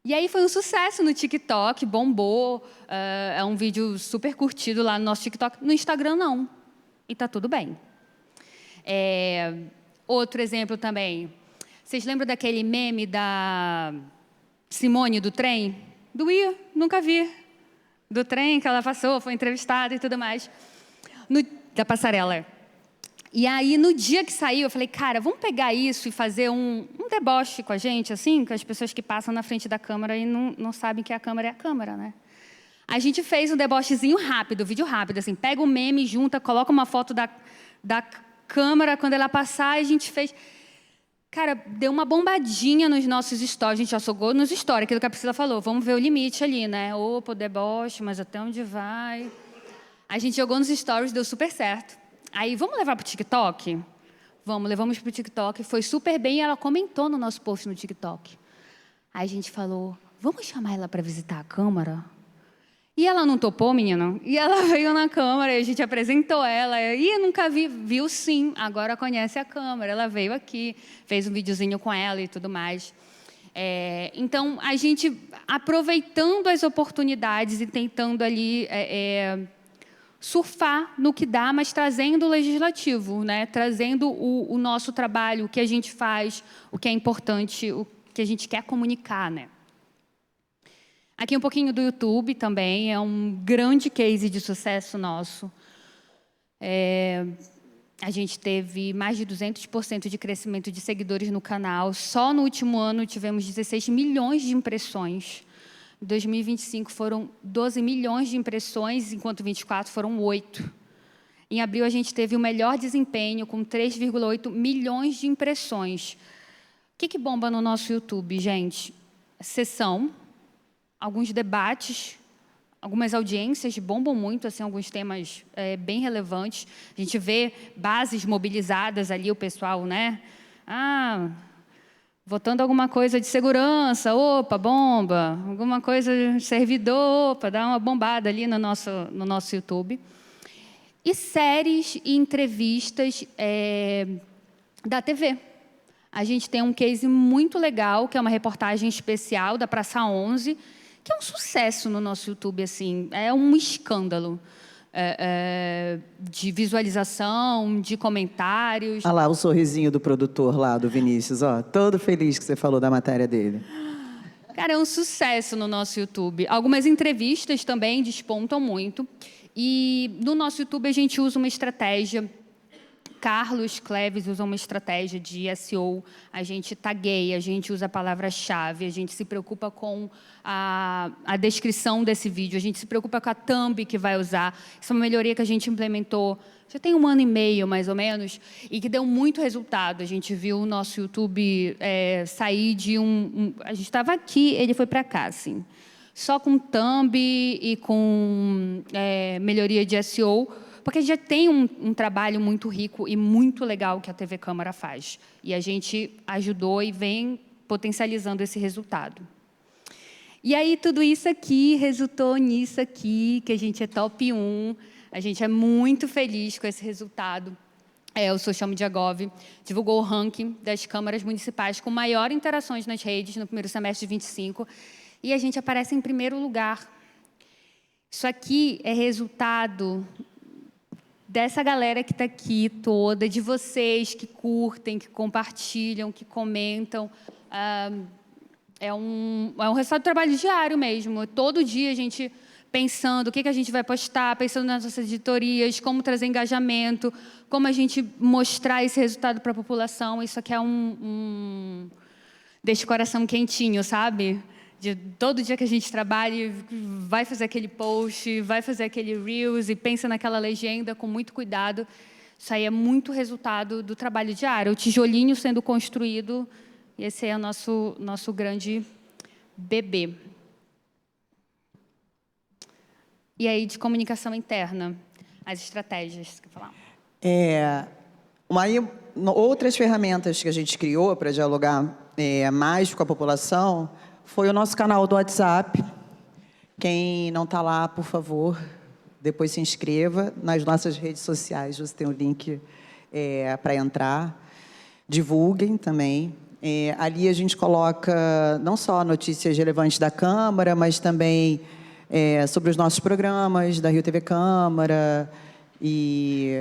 [SPEAKER 5] E aí foi um sucesso no TikTok, bombou, é um vídeo super curtido lá no nosso TikTok. No Instagram, não. E tá tudo bem. Outro exemplo também... Vocês lembram daquele meme da Simone do trem? Nunca vi. Do trem que ela passou, foi entrevistada e tudo mais. Da passarela. E aí, no dia que saiu, eu falei, cara, vamos pegar isso e fazer um deboche com a gente, assim, com as pessoas que passam na frente da câmera e não sabem que a câmera é a câmera, né? A gente fez um debochezinho rápido, vídeo rápido, assim, pega o meme, junta, coloca uma foto da câmera quando ela passar, e a gente fez... Cara, deu uma bombadinha nos nossos stories. A gente já jogou nos stories, aquilo que a Priscila falou. Vamos ver o limite ali, né? Opa, o deboche, mas até onde vai? A gente jogou nos stories, deu super certo. Aí, vamos levar para o TikTok? Levamos para o TikTok. Foi super bem e ela comentou no nosso post no TikTok. Aí a gente falou, vamos chamar ela para visitar a Câmara? E ela não topou, menina. E ela veio na Câmara e a gente apresentou ela. E nunca viu sim, agora conhece a Câmara. Ela veio aqui, fez um videozinho com ela e tudo mais. Então, a gente aproveitando as oportunidades e tentando ali surfar no que dá, mas trazendo o legislativo, né? Trazendo o nosso trabalho, o que a gente faz, o que é importante, o que a gente quer comunicar, né? Aqui um pouquinho do YouTube também, é um grande case de sucesso nosso. A gente teve mais de 200% de crescimento de seguidores no canal. Só no último ano tivemos 16 milhões de impressões. Em 2025 foram 12 milhões de impressões, enquanto 2024 foram 8. Em abril a gente teve o melhor desempenho, com 3,8 milhões de impressões. O que bomba no nosso YouTube, gente? Sessão. Alguns debates, algumas audiências bombam muito, assim, alguns temas bem relevantes. A gente vê bases mobilizadas ali, o pessoal, né? Votando alguma coisa de segurança, opa, bomba. Alguma coisa de servidor, opa, dá uma bombada ali no nosso YouTube. E séries e entrevistas da TV. A gente tem um case muito legal, que é uma reportagem especial da Praça 11, que é um sucesso no nosso YouTube, assim, é um escândalo. de visualização, de comentários.
[SPEAKER 2] Olha lá o sorrisinho do produtor lá, do Vinícius, ó, todo feliz que você falou da matéria dele.
[SPEAKER 5] Cara, é um sucesso no nosso YouTube. Algumas entrevistas também despontam muito. E no nosso YouTube a gente usa uma estratégia. Carlos Cleves usa uma estratégia de SEO. A gente tagueia, a gente usa a palavra-chave, a gente se preocupa com a descrição desse vídeo, a gente se preocupa com a thumb que vai usar. Isso é uma melhoria que a gente implementou já tem 1 ano e meio, mais ou menos, e que deu muito resultado. A gente viu o nosso YouTube sair de a gente estava aqui, ele foi para cá, assim. Só com thumb e com melhoria de SEO, porque a gente já tem um trabalho muito rico e muito legal que a TV Câmara faz. E a gente ajudou e vem potencializando esse resultado. E aí, tudo isso aqui resultou nisso aqui, que a gente é top 1. A gente é muito feliz com esse resultado. O Social Media Gov divulgou o ranking das câmaras municipais com maior interações nas redes no primeiro semestre de 25. E a gente aparece em primeiro lugar. Isso aqui é resultado dessa galera que está aqui toda, de vocês que curtem, que compartilham, que comentam. É um resultado do trabalho diário mesmo. Todo dia a gente pensando o que a gente vai postar, pensando nas nossas editorias, como trazer engajamento, como a gente mostrar esse resultado para a população. Isso aqui é deixa o coração quentinho, sabe? De todo dia que a gente trabalha, vai fazer aquele post, vai fazer aquele Reels e pensa naquela legenda com muito cuidado. Isso aí é muito resultado do trabalho diário, o tijolinho sendo construído, e esse é o nosso grande bebê. E aí, de comunicação interna, as estratégias que falar.
[SPEAKER 2] Outras ferramentas que a gente criou para dialogar mais com a população foi o nosso canal do WhatsApp. Quem não está lá, por favor, depois se inscreva. Nas nossas redes sociais, você tem o link para entrar. Divulguem também. Ali a gente coloca não só notícias relevantes da Câmara, mas também sobre os nossos programas da Rio TV Câmara. E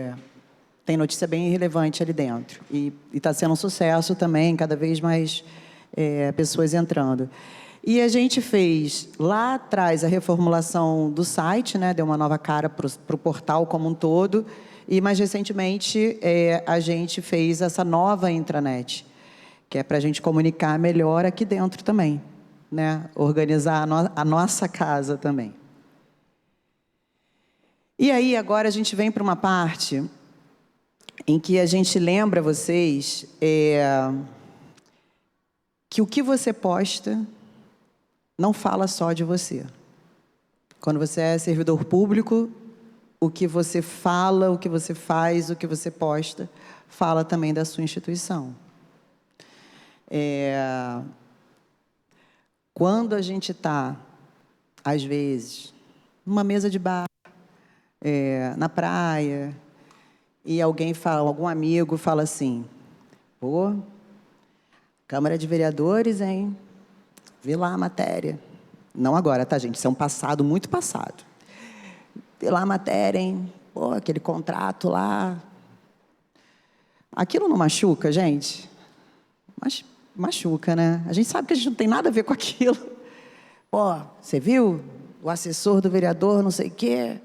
[SPEAKER 2] tem notícia bem relevante ali dentro. E está sendo um sucesso também, cada vez mais pessoas entrando. E a gente fez lá atrás a reformulação do site, né? Deu uma nova cara para o portal como um todo. E mais recentemente a gente fez essa nova intranet, que é para a gente comunicar melhor aqui dentro também, né? Organizar a nossa casa também. E aí agora a gente vem para uma parte em que a gente lembra vocês que o que você posta não fala só de você. Quando você é servidor público, o que você fala, o que você faz, o que você posta, fala também da sua instituição. Quando a gente está, às vezes, numa mesa de bar, na praia, e algum amigo fala assim: pô, Câmara de Vereadores, hein? Vi lá a matéria. Não agora, tá, gente? Isso é um passado, muito passado. Vi lá a matéria, hein? Pô, aquele contrato lá. Aquilo não machuca, gente? Mas machuca, né? A gente sabe que a gente não tem nada a ver com aquilo. Pô, você viu? O assessor do vereador, não sei o quê,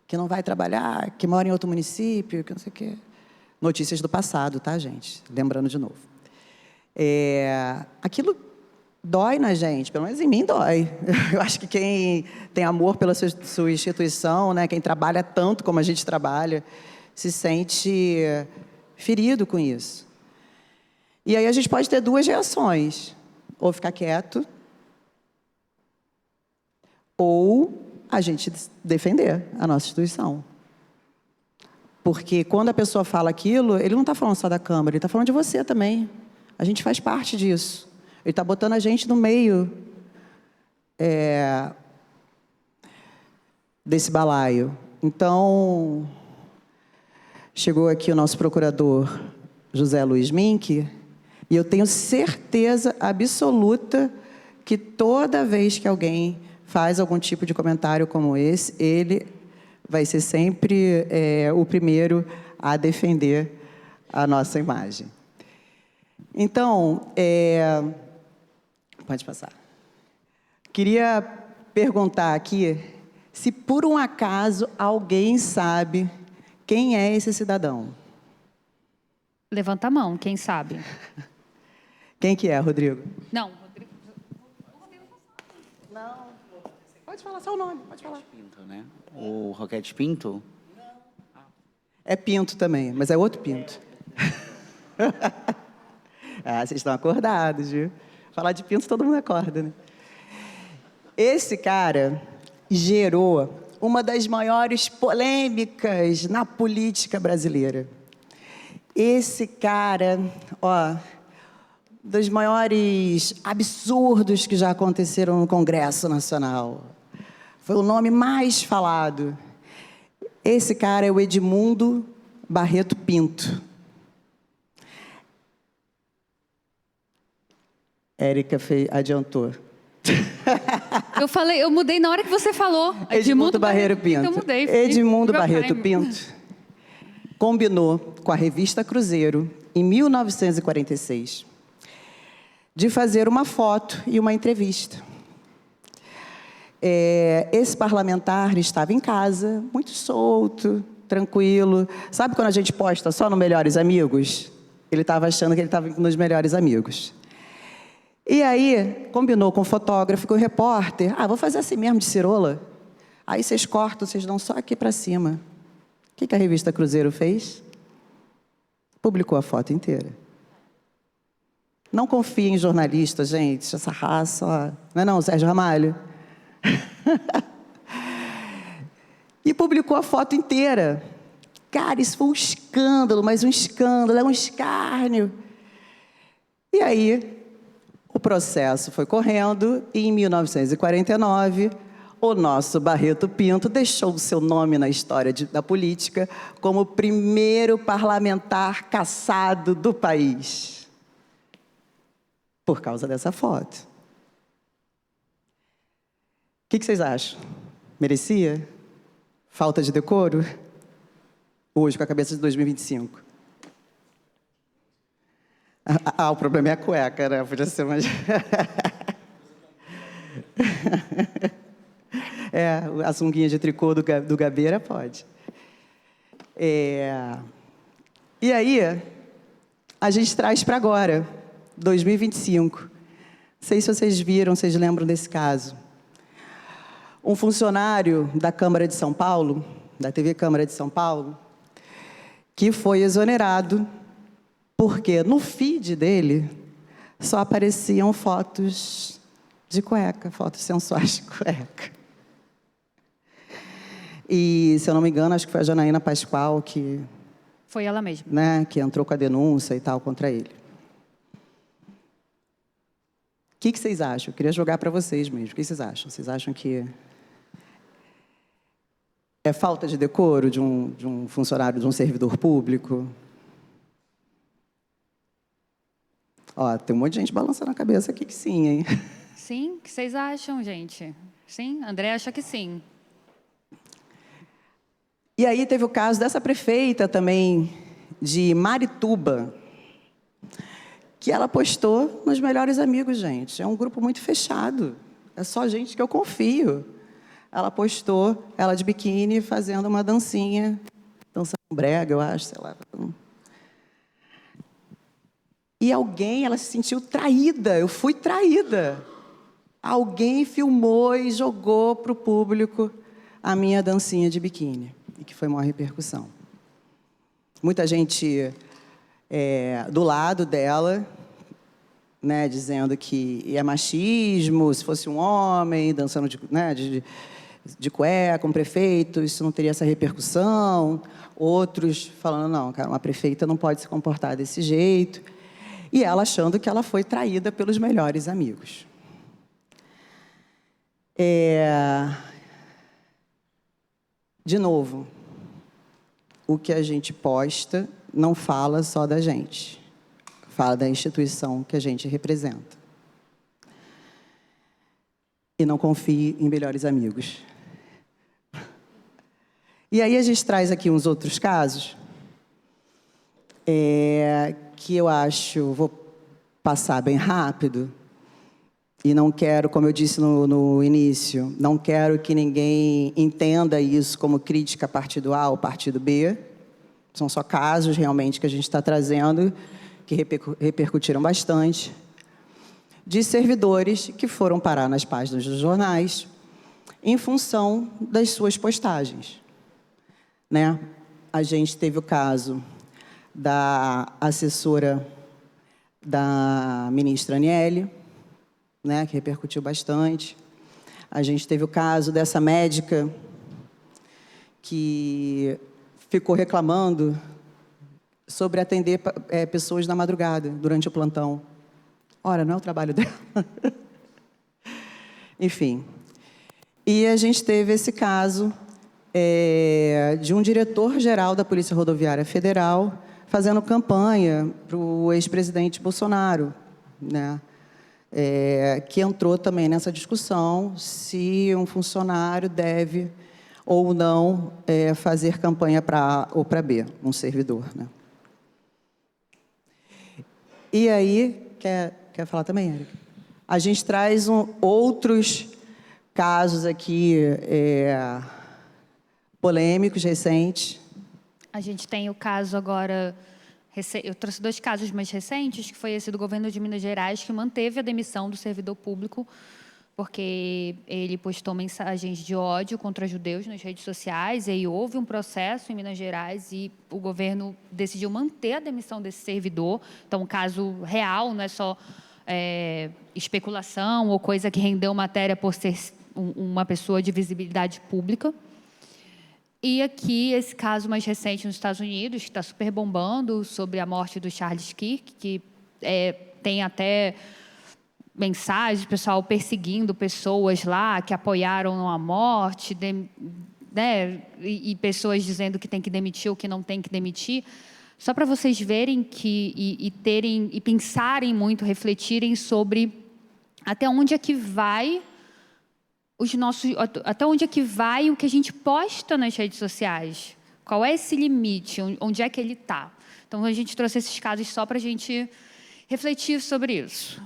[SPEAKER 2] que não vai trabalhar, que mora em outro município, que não sei o quê. Notícias do passado, tá, gente? Lembrando de novo. Aquilo dói na gente, pelo menos em mim dói. Eu acho que quem tem amor pela sua instituição, né, quem trabalha tanto como a gente trabalha, se sente ferido com isso. E aí a gente pode ter duas reações: ou ficar quieto, ou a gente defender a nossa instituição. Porque quando a pessoa fala aquilo, ele não está falando só da Câmara, ele está falando de você também. A gente faz parte disso. Ele está botando a gente no meio desse balaio. Então, chegou aqui o nosso procurador José Luiz Mink, e eu tenho certeza absoluta que toda vez que alguém faz algum tipo de comentário como esse, ele vai ser sempre o primeiro a defender a nossa imagem. Então, pode passar. Queria perguntar aqui se, por um acaso, alguém sabe quem é esse cidadão.
[SPEAKER 5] Levanta a mão, quem sabe?
[SPEAKER 2] Quem que é, Rodrigo?
[SPEAKER 5] Não, Rodrigo.
[SPEAKER 2] Não. Pode falar seu nome, pode falar.
[SPEAKER 6] Pinto, né? O Roquete Pinto?
[SPEAKER 2] É Pinto também, mas é outro Pinto. Ah, vocês estão acordados, viu? Falar de Pinto, todo mundo acorda, né? Esse cara gerou uma das maiores polêmicas na política brasileira. Esse cara, ó, dos maiores absurdos que já aconteceram no Congresso Nacional. Foi o nome mais falado. Esse cara é o Edmundo Barreto Pinto. Érica adiantou.
[SPEAKER 5] Eu mudei na hora que você falou.
[SPEAKER 2] Edmundo Barreto Pinto.
[SPEAKER 5] Eu mudei.
[SPEAKER 2] Edmundo Barreto Pinto combinou com a revista Cruzeiro, em 1946, de fazer uma foto e uma entrevista. Esse parlamentar estava em casa, muito solto, tranquilo. Sabe quando a gente posta só no Melhores Amigos? Ele estava achando que ele estava nos Melhores Amigos. E aí, combinou com o fotógrafo, com o repórter. Vou fazer assim mesmo, de cirola. Aí vocês cortam, vocês dão só aqui para cima. O que a revista Cruzeiro fez? Publicou a foto inteira. Não confie em jornalistas, gente. Essa raça, ó. Não é não, Sérgio Ramalho? E publicou a foto inteira. Cara, isso foi um escândalo, mas um escândalo, é um escárnio. E aí, o processo foi correndo e, em 1949, o nosso Barreto Pinto deixou o seu nome na história da política como o primeiro parlamentar cassado do país. Por causa dessa foto. O que vocês acham? Merecia? Falta de decoro? Hoje, com a cabeça de 2025. O problema é a cueca, né? Podia ser mais... a sunguinha de tricô do Gabeira pode. E aí, a gente traz para agora, 2025. Não sei se vocês viram, vocês lembram desse caso. Um funcionário da Câmara de São Paulo, da TV Câmara de São Paulo, que foi exonerado porque no feed dele só apareciam fotos de cueca, fotos sensuais de cueca. E, se eu não me engano, acho que foi a Janaína Pascoal que...
[SPEAKER 5] Foi ela mesma.
[SPEAKER 2] Né, que entrou com a denúncia e tal contra ele. O que vocês acham? Eu queria jogar para vocês mesmo. O que vocês acham? Vocês acham que é falta de decoro de um funcionário, de um servidor público? Ó, tem um monte de gente balançando a cabeça aqui que sim, hein?
[SPEAKER 5] Sim? O que vocês acham, gente? Sim? André acha que sim.
[SPEAKER 2] E aí teve o caso dessa prefeita também, de Marituba, que ela postou nos Melhores Amigos, gente. É um grupo muito fechado. É só gente que eu confio. Ela postou, ela de biquíni, fazendo uma dancinha. Dançando brega, eu acho, sei lá. E ela se sentiu traída. Eu fui traída. Alguém filmou e jogou para o público a minha dancinha de biquíni. E que foi uma repercussão. Muita gente do lado dela, né, dizendo que é machismo, se fosse um homem dançando de cueca, um prefeito, isso não teria essa repercussão. Outros falando, não, cara, uma prefeita não pode se comportar desse jeito. E ela achando que ela foi traída pelos Melhores Amigos. De novo, o que a gente posta não fala só da gente, fala da instituição que a gente representa. E não confie em Melhores Amigos. E aí a gente traz aqui uns outros casos que eu acho, vou passar bem rápido, e não quero, como eu disse no início, não quero que ninguém entenda isso como crítica a partido A ou partido B. São só casos realmente que a gente está trazendo, que repercutiram bastante, de servidores que foram parar nas páginas dos jornais em função das suas postagens, né? A gente teve o caso da assessora da ministra Aniele, né, que repercutiu bastante. A gente teve o caso dessa médica que ficou reclamando sobre atender pessoas na madrugada, durante o plantão. Ora, não é o trabalho dela. Enfim. E a gente teve esse caso de um diretor-geral da Polícia Rodoviária Federal fazendo campanha para o ex-presidente Bolsonaro, né? Que entrou também nessa discussão se um funcionário deve ou não fazer campanha para A ou para B, um servidor, né? E aí, quer falar também, Érica? A gente traz outros casos aqui polêmicos, recentes.
[SPEAKER 5] A gente tem o caso agora, eu trouxe 2 casos mais recentes, que foi esse do governo de Minas Gerais, que manteve a demissão do servidor público, porque ele postou mensagens de ódio contra judeus nas redes sociais, e aí houve um processo em Minas Gerais e o governo decidiu manter a demissão desse servidor. Então, um caso real, não é só especulação ou coisa que rendeu matéria por ser uma pessoa de visibilidade pública. E aqui, esse caso mais recente nos Estados Unidos, que está super bombando, sobre a morte do Charles Kirk, que tem até mensagens, pessoal perseguindo pessoas lá que apoiaram a morte, né, e pessoas dizendo que tem que demitir ou que não tem que demitir. Só para vocês verem e pensarem muito, refletirem sobre até onde é que vai até onde é que vai o que a gente posta nas redes sociais? Qual é esse limite? Onde é que ele está? Então, a gente trouxe esses casos só para a gente refletir sobre isso.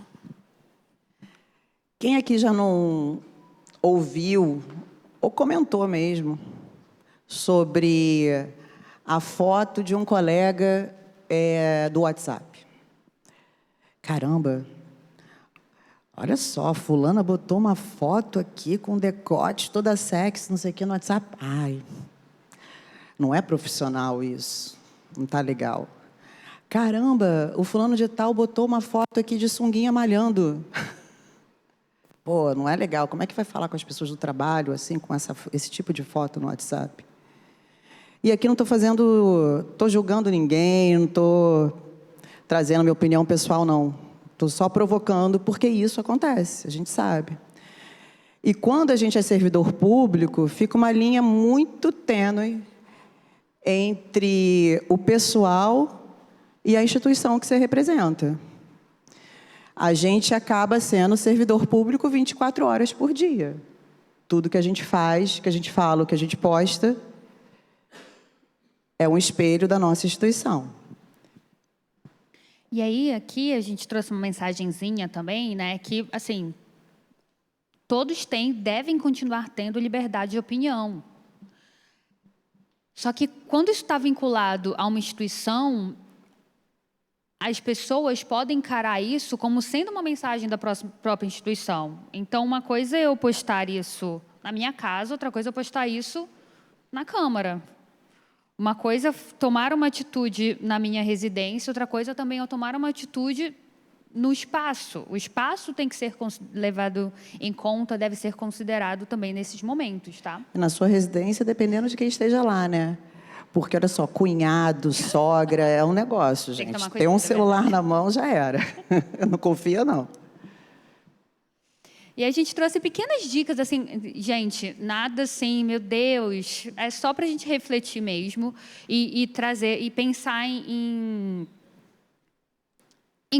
[SPEAKER 2] Quem aqui já não ouviu ou comentou mesmo sobre a foto de um colega do WhatsApp? Caramba! Olha só, fulana botou uma foto aqui com decote, toda sexy, não sei o que, no WhatsApp. Ai, não é profissional isso. Não tá legal. Caramba, o fulano de tal botou uma foto aqui de sunguinha malhando. Pô, não é legal. Como é que vai falar com as pessoas do trabalho, assim, com esse tipo de foto no WhatsApp? E aqui não estou julgando ninguém, não estou trazendo minha opinião pessoal, não. Estou só provocando, porque isso acontece, a gente sabe. E quando a gente é servidor público, fica uma linha muito tênue entre o pessoal e a instituição que você representa. A gente acaba sendo servidor público 24 horas por dia. Tudo que a gente faz, que a gente fala, que a gente posta, é um espelho da nossa instituição.
[SPEAKER 5] E aí, aqui, a gente trouxe uma mensagenzinha também, né, que, assim, todos devem continuar tendo liberdade de opinião. Só que, quando isso está vinculado a uma instituição, as pessoas podem encarar isso como sendo uma mensagem da própria instituição. Então, uma coisa é eu postar isso na minha casa, outra coisa é eu postar isso na Câmara. Uma coisa é tomar uma atitude na minha residência, outra coisa também é tomar uma atitude no espaço. O espaço tem que ser levado em conta, deve ser considerado também nesses momentos, tá?
[SPEAKER 2] Na sua residência, dependendo de quem esteja lá, né? Porque, olha só, cunhado, sogra, é um negócio, gente. Ter um celular na mão já era. Não confia, não.
[SPEAKER 5] E a gente trouxe pequenas dicas, assim, gente, nada assim, meu Deus, é só para a gente refletir mesmo e trazer, e pensar em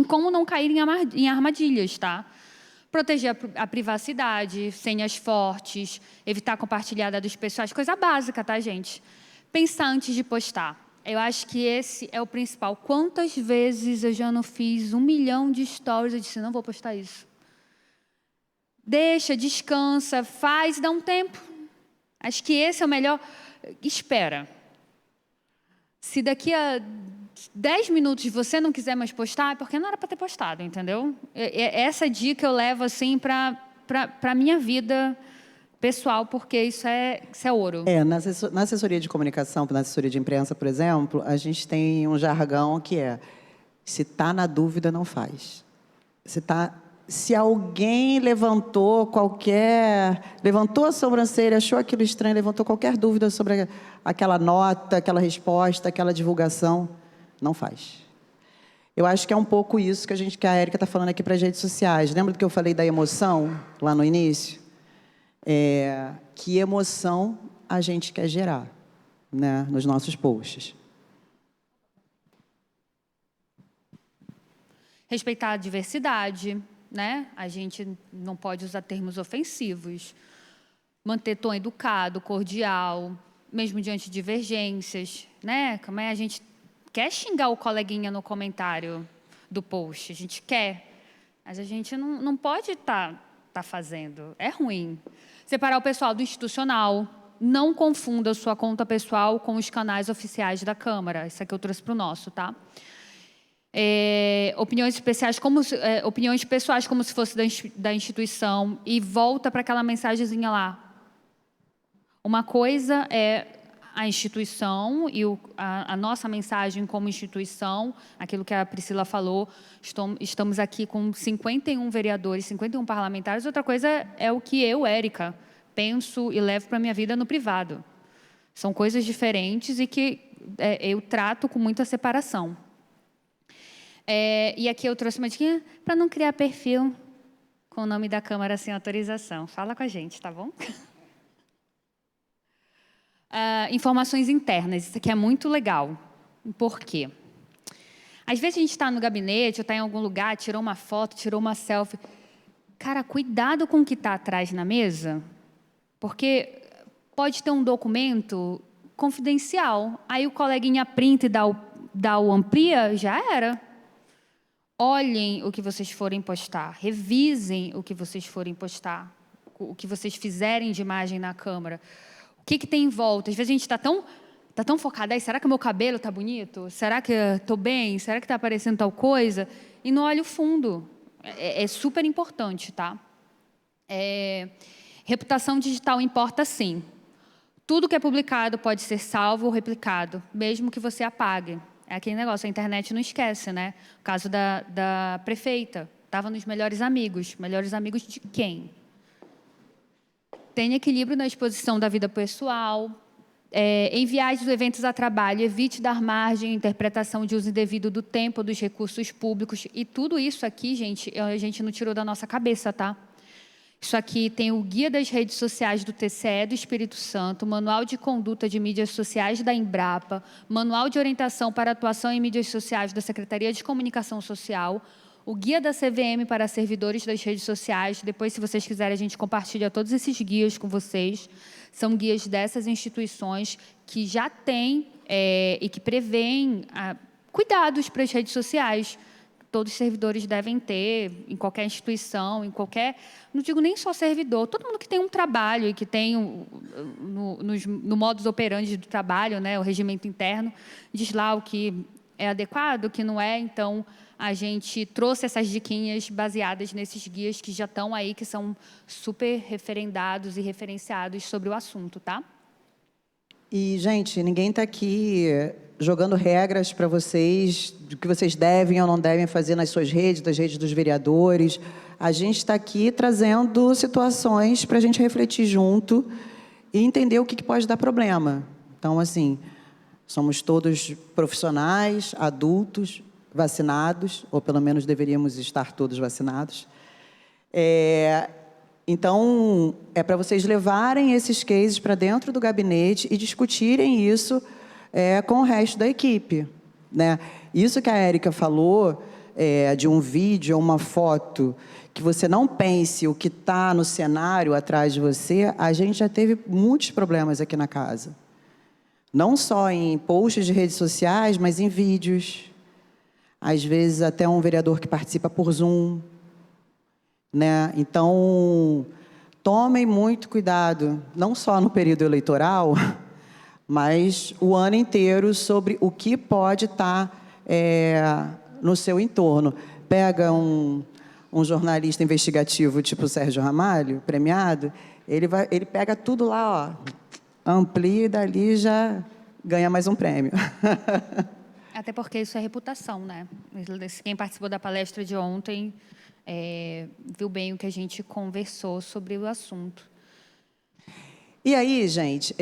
[SPEAKER 5] como não cair em armadilhas, tá? Proteger a privacidade, senhas fortes, evitar compartilhar dados pessoais, coisa básica, tá, gente? Pensar antes de postar. Eu acho que esse é o principal. Quantas vezes eu já não fiz 1 milhão de stories e disse, não vou postar isso. Deixa, descansa, faz, dá um tempo. Acho que esse é o melhor. Espera. Se daqui a 10 minutos você não quiser mais postar, é porque não era para ter postado, entendeu? Essa dica eu levo assim para a minha vida pessoal, porque isso é ouro.
[SPEAKER 2] Na assessoria de comunicação, na assessoria de imprensa, por exemplo, a gente tem um jargão que é: se está na dúvida, não faz. Se alguém levantou a sobrancelha, achou aquilo estranho, levantou qualquer dúvida sobre aquela nota, aquela resposta, aquela divulgação, não faz. Eu acho que é um pouco isso que a Érica está falando aqui para as redes sociais. Lembra do que eu falei da emoção lá no início? Que emoção a gente quer gerar, né, nos nossos posts.
[SPEAKER 5] Respeitar a diversidade, né? A gente não pode usar termos ofensivos. Manter tom educado, cordial, mesmo diante de divergências, né? Como a gente quer xingar o coleguinha no comentário do post, a gente quer, mas a gente não pode estar fazendo. É ruim. Separar o pessoal do institucional. Não confunda a sua conta pessoal com os canais oficiais da Câmara. Isso aqui eu trouxe para o nosso, tá? Opiniões pessoais como se fosse da instituição, e volta para aquela mensagenzinha lá. Uma coisa é a instituição e a nossa mensagem como instituição, aquilo que a Priscila falou, estamos aqui com 51 vereadores, 51 parlamentares. Outra coisa é o que eu, Érica, penso e levo para a minha vida no privado. São coisas diferentes e que eu trato com muita separação. E aqui eu trouxe uma dica para não criar perfil com o nome da Câmara sem autorização. Fala com a gente, tá bom? Informações internas, isso aqui é muito legal. Por quê? Às vezes a gente está no gabinete, ou está em algum lugar, tirou uma foto, tirou uma selfie. Cara, cuidado com o que está atrás na mesa, porque pode ter um documento confidencial. Aí o coleguinha printa e dá o amplia, já era. Olhem o que vocês forem postar, revisem o que vocês forem postar, o que vocês fizerem de imagem na Câmara. O que tem em volta? Às vezes a gente está tão focado, será que o meu cabelo está bonito? Será que estou bem? Será que está aparecendo tal coisa? E não olha o fundo. É super importante, tá? Reputação digital importa, sim. Tudo que é publicado pode ser salvo ou replicado, mesmo que você apague. É aquele negócio, a internet não esquece, né? O caso da prefeita, estava nos melhores amigos. Melhores amigos de quem? Tenha equilíbrio na exposição da vida pessoal. Em viagens ou eventos a trabalho, evite dar margem à interpretação de uso indevido do tempo ou dos recursos públicos. E tudo isso aqui, gente, a gente não tirou da nossa cabeça, tá? Isso aqui tem o Guia das Redes Sociais do TCE do Espírito Santo, Manual de Conduta de Mídias Sociais da Embrapa, Manual de Orientação para Atuação em Mídias Sociais da Secretaria de Comunicação Social, o Guia da CVM para servidores das redes sociais. Depois, se vocês quiserem, a gente compartilha todos esses guias com vocês. São guias dessas instituições que já têm e que prevêem cuidados para as redes sociais. Todos os servidores devem ter, em qualquer instituição, em qualquer... Não digo nem só servidor, todo mundo que tem um trabalho e que tem, no modus operandi do trabalho, né, o regimento interno, diz lá o que é adequado, o que não é. Então, a gente trouxe essas diquinhas baseadas nesses guias que já estão aí, que são super referendados e referenciados sobre o assunto, tá?
[SPEAKER 2] E, gente, ninguém está aqui jogando regras para vocês, do que vocês devem ou não devem fazer nas suas redes, das redes dos vereadores. A gente está aqui trazendo situações para a gente refletir junto e entender o que pode dar problema. Então, assim, somos todos profissionais, adultos, vacinados, ou pelo menos deveríamos estar todos vacinados. Então, é para vocês levarem esses cases para dentro do gabinete e discutirem isso com o resto da equipe, né? Isso que a Érica falou, de um vídeo ou uma foto que você não pense o que está no cenário atrás de você, a gente já teve muitos problemas aqui na casa. Não só em posts de redes sociais, mas em vídeos. Às vezes até um vereador que participa por Zoom, né? Então, tomem muito cuidado, não só no período eleitoral, mas o ano inteiro, sobre o que pode estar no seu entorno. Pega um jornalista investigativo tipo Sérgio Ramalho, premiado, ele pega tudo lá, ó, amplia e dali já ganha mais um prêmio.
[SPEAKER 5] Até porque isso é reputação, né? Quem participou da palestra de ontem viu bem o que a gente conversou sobre o assunto.
[SPEAKER 2] E aí, gente,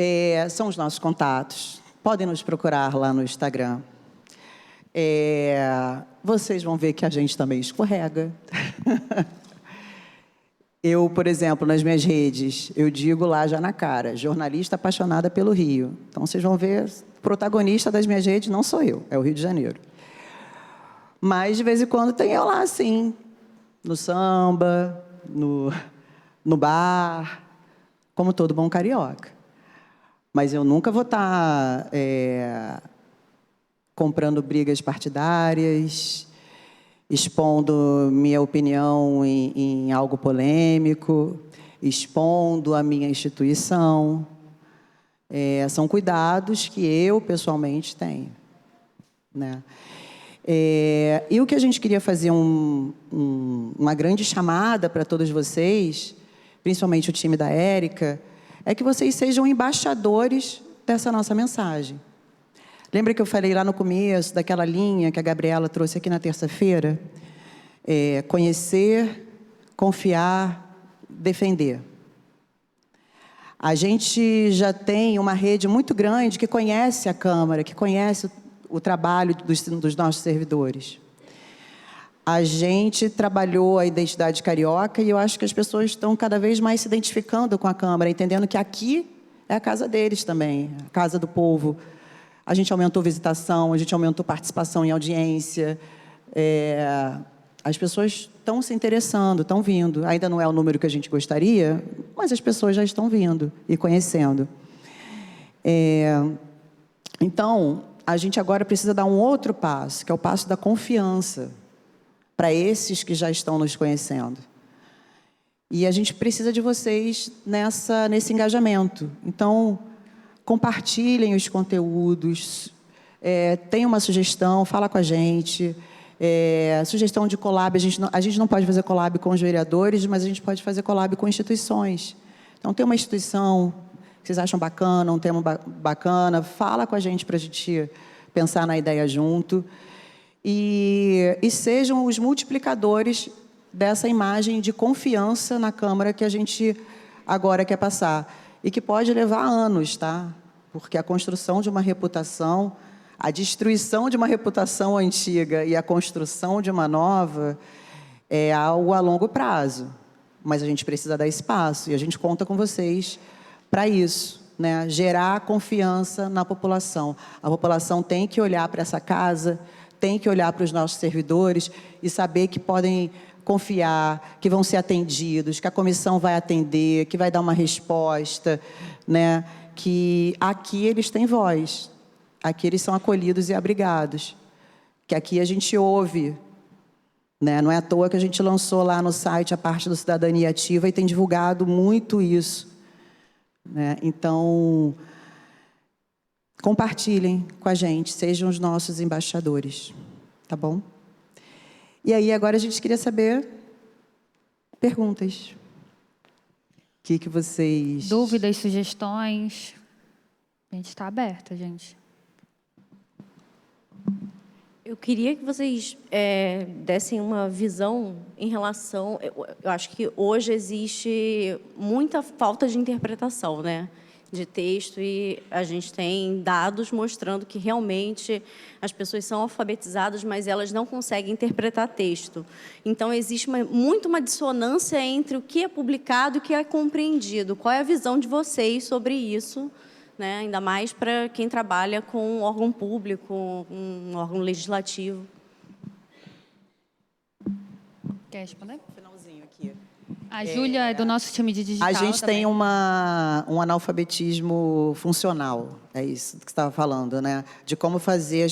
[SPEAKER 2] são os nossos contatos. Podem nos procurar lá no Instagram. Vocês vão ver que a gente também escorrega. Eu, por exemplo, nas minhas redes, eu digo lá já na cara, jornalista apaixonada pelo Rio. Então, vocês vão ver, o protagonista das minhas redes não sou eu, é o Rio de Janeiro. Mas, de vez em quando, tem eu lá, sim, no samba, no bar, como todo bom carioca. Mas eu nunca vou estar comprando brigas partidárias, expondo minha opinião em algo polêmico, expondo a minha instituição. São cuidados que eu, pessoalmente, tenho, né? E o que a gente queria fazer uma grande chamada para todos vocês, principalmente o time da Érica, é que vocês sejam embaixadores dessa nossa mensagem. Lembra que eu falei lá no começo daquela linha que a Gabriela trouxe aqui na terça-feira? Conhecer, confiar, defender. A gente já tem uma rede muito grande que conhece a Câmara, que conhece o trabalho dos nossos servidores. A gente trabalhou a identidade carioca e eu acho que as pessoas estão cada vez mais se identificando com a Câmara, entendendo que aqui é a casa deles também, a casa do povo. A gente aumentou visitação, a gente aumentou participação em audiência. As pessoas estão se interessando, estão vindo. Ainda não é o número que a gente gostaria, mas as pessoas já estão vindo e conhecendo. Então, a gente agora precisa dar um outro passo, que é o passo da confiança, para esses que já estão nos conhecendo. E a gente precisa de vocês nesse engajamento. Então, compartilhem os conteúdos, tem uma sugestão, fala com a gente. Sugestão de collab, a gente não pode fazer collab com os vereadores, mas a gente pode fazer collab com instituições. Então, tem uma instituição que vocês acham bacana, um tema bacana, fala com a gente para a gente pensar na ideia junto. E sejam os multiplicadores dessa imagem de confiança na Câmara que a gente agora quer passar. E que pode levar anos, tá? Porque a construção de uma reputação, a destruição de uma reputação antiga e a construção de uma nova é algo a longo prazo. Mas a gente precisa dar espaço e a gente conta com vocês para isso, né? Gerar confiança na população. A população tem que olhar para essa casa, tem que olhar para os nossos servidores e saber que podem confiar, que vão ser atendidos, que a comissão vai atender, que vai dar uma resposta, né? Que aqui eles têm voz, aqui eles são acolhidos e abrigados, que aqui a gente ouve, né? Não é à toa que a gente lançou lá no site a parte do Cidadania Ativa e tem divulgado muito isso, né? Então, compartilhem com a gente, sejam os nossos embaixadores, tá bom? E aí, agora a gente queria saber perguntas. O que vocês...
[SPEAKER 5] Dúvidas, sugestões. A gente está aberta, gente.
[SPEAKER 7] Eu queria que vocês dessem uma visão em relação... Eu acho que hoje existe muita falta de interpretação, né? De texto, e a gente tem dados mostrando que realmente as pessoas são alfabetizadas, mas elas não conseguem interpretar texto. Então, existe muito uma dissonância entre o que é publicado e o que é compreendido. Qual é a visão de vocês sobre isso, né? Ainda mais para quem trabalha com um órgão público, um órgão legislativo?
[SPEAKER 5] Quer responder?
[SPEAKER 2] Finalzinho aqui.
[SPEAKER 5] A Júlia é do nosso time de digital
[SPEAKER 2] A gente
[SPEAKER 5] também.
[SPEAKER 2] tem um analfabetismo funcional, é isso que você estava falando, né? De como fazer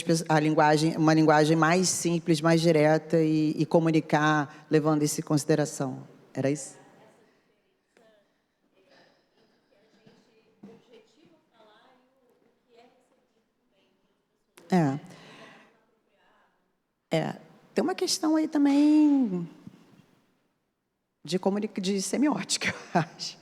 [SPEAKER 2] uma linguagem mais simples, mais direta e comunicar, levando isso em consideração. Era isso? Tem uma questão aí também de semiótica, eu acho.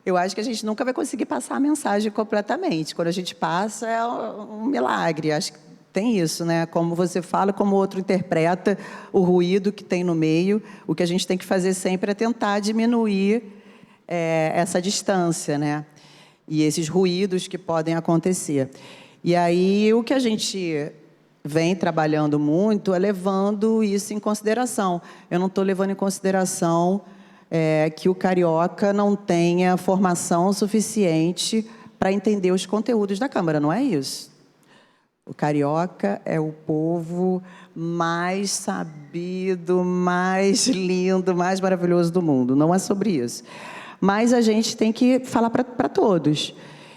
[SPEAKER 2] Eu acho que a gente nunca vai conseguir passar a mensagem completamente. Quando a gente passa, é um milagre. Acho que tem isso, né? Como você fala, como o outro interpreta o ruído que tem no meio. O que a gente tem que fazer sempre é tentar diminuir essa distância, né? E esses ruídos que podem acontecer. E aí, o que a gente vem trabalhando muito é levando isso em consideração. Eu não estou levando em consideração que o carioca não tenha formação suficiente para entender os conteúdos da Câmara, não é isso. O carioca é o povo mais sabido, mais lindo, mais maravilhoso do mundo. Não é sobre isso. Mas a gente tem que falar para todos.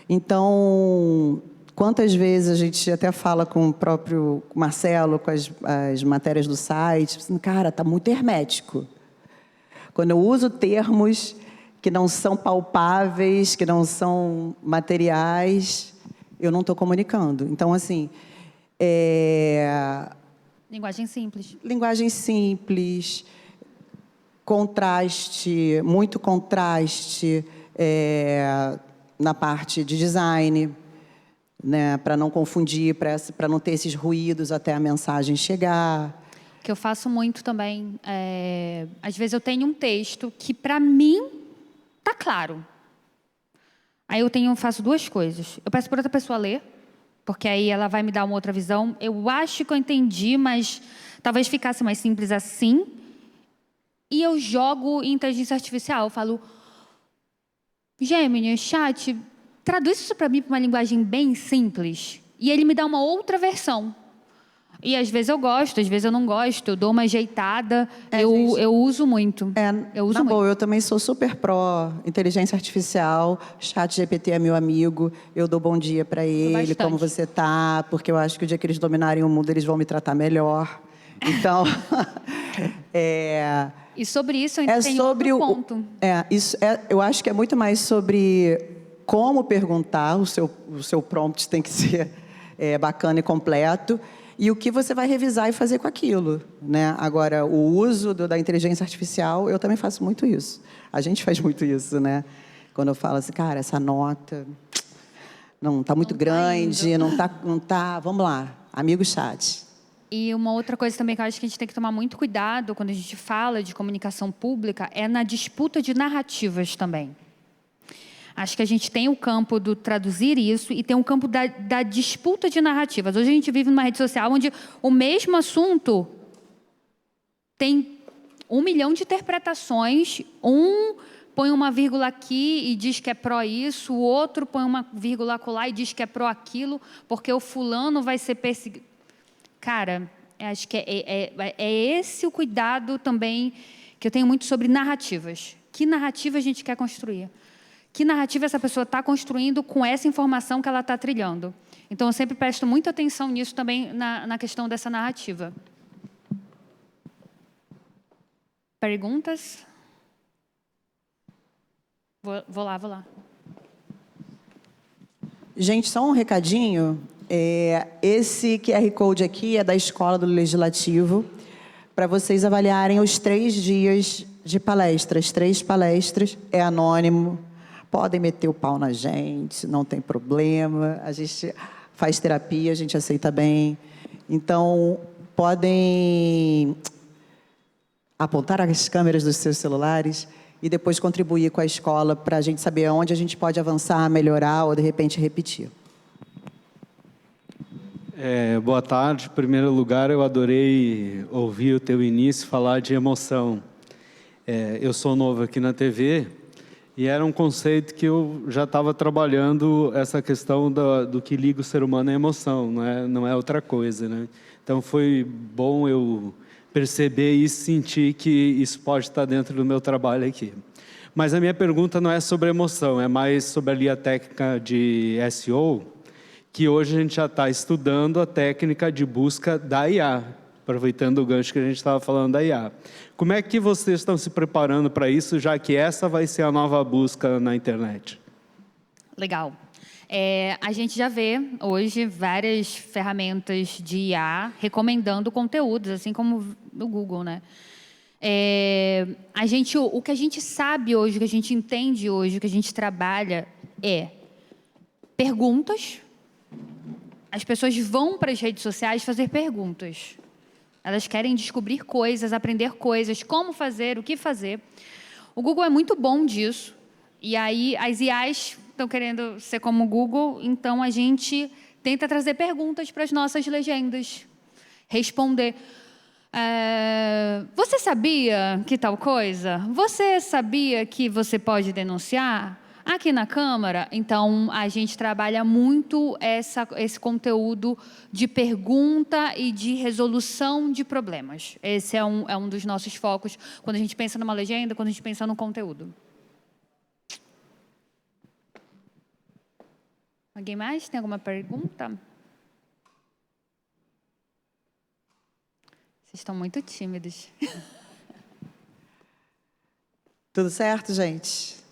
[SPEAKER 2] Então, quantas vezes a gente até fala com o próprio Marcelo, com as matérias do site, assim, cara, está muito hermético. Quando eu uso termos que não são palpáveis, que não são materiais, eu não estou comunicando. Então, assim,
[SPEAKER 5] Linguagem simples.
[SPEAKER 2] linguagem simples, contraste, muito contraste na parte de design, né, para não confundir, para não ter esses ruídos até a mensagem chegar.
[SPEAKER 5] Que eu faço muito também. Às vezes eu tenho um texto que, para mim, tá claro. Aí eu faço duas coisas. Eu peço para outra pessoa ler, porque aí ela vai me dar uma outra visão. Eu acho que eu entendi, mas talvez ficasse mais simples assim. E eu jogo em inteligência artificial. Eu falo, Gemini, chat, traduz isso para mim para uma linguagem bem simples. E ele me dá uma outra versão. E às vezes eu gosto, às vezes eu não gosto. Eu dou uma ajeitada. Eu uso muito. Eu uso
[SPEAKER 2] Na
[SPEAKER 5] muito.
[SPEAKER 2] boa, eu também sou super pró inteligência artificial. Chat GPT é meu amigo. Eu dou bom dia para ele,
[SPEAKER 5] bastante.
[SPEAKER 2] como você tá, porque eu acho que o dia que eles dominarem o mundo, eles vão me tratar melhor. Então,
[SPEAKER 5] E sobre isso eu ainda tenho outro ponto.
[SPEAKER 2] eu acho que é muito mais sobre como perguntar. O seu prompt tem que ser bacana e completo. E o que você vai revisar e fazer com aquilo, né? Agora, o uso da inteligência artificial, eu também faço muito isso. A gente faz muito isso, né? Quando eu falo assim, cara, essa nota não está muito grande, não tá, vamos lá, amigo chat.
[SPEAKER 5] E uma outra coisa também que eu acho que a gente tem que tomar muito cuidado quando a gente fala de comunicação pública é na disputa de narrativas também. Acho que a gente tem o campo do traduzir isso e tem o campo da disputa de narrativas. Hoje a gente vive numa rede social onde o mesmo assunto tem 1 milhão de interpretações. Um põe uma vírgula aqui e diz que é pró isso, o outro põe uma vírgula acolá e diz que é pró aquilo, porque o fulano vai ser perseguido. Cara, acho que é esse o cuidado também que eu tenho muito sobre narrativas. Que narrativa a gente quer construir? Que narrativa essa pessoa está construindo com essa informação que ela está trilhando? Então, eu sempre presto muita atenção nisso também, na questão dessa narrativa. Perguntas? Vou lá.
[SPEAKER 2] Gente, só um recadinho. Esse QR Code aqui é da Escola do Legislativo, para vocês avaliarem os 3 dias de palestras. 3 palestras, é anônimo. Podem meter o pau na gente, não tem problema. A gente faz terapia, a gente aceita bem. Então, podem apontar as câmeras dos seus celulares e depois contribuir com a escola para a gente saber onde a gente pode avançar, melhorar ou, de repente, repetir.
[SPEAKER 8] Boa tarde. Em primeiro lugar, eu adorei ouvir o teu início falar de emoção. Eu sou novo aqui na TV e era um conceito que eu já estava trabalhando, essa questão do que liga o ser humano à emoção, não é outra coisa, né? Então, foi bom eu perceber e sentir que isso pode estar dentro do meu trabalho aqui. Mas a minha pergunta não é sobre emoção, é mais sobre ali a técnica de SEO, que hoje a gente já está estudando a técnica de busca da IA, aproveitando o gancho que a gente estava falando da IA. Como é que vocês estão se preparando para isso, já que essa vai ser a nova busca na internet?
[SPEAKER 5] Legal. A gente já vê hoje várias ferramentas de IA recomendando conteúdos, assim como no Google, né? O que a gente sabe hoje, o que a gente entende hoje, o que a gente trabalha é perguntas. As pessoas vão para as redes sociais fazer perguntas. Elas querem descobrir coisas, aprender coisas, como fazer, o que fazer. O Google é muito bom disso. E aí as IAs estão querendo ser como o Google, então a gente tenta trazer perguntas para as nossas legendas. Responder. Você sabia que tal coisa? Você sabia que você pode denunciar? Aqui na Câmara, então, a gente trabalha muito esse conteúdo de pergunta e de resolução de problemas. Esse é um dos nossos focos quando a gente pensa numa legenda, quando a gente pensa no conteúdo. Alguém mais? Tem alguma pergunta? Vocês estão muito tímidos.
[SPEAKER 2] Tudo certo, gente?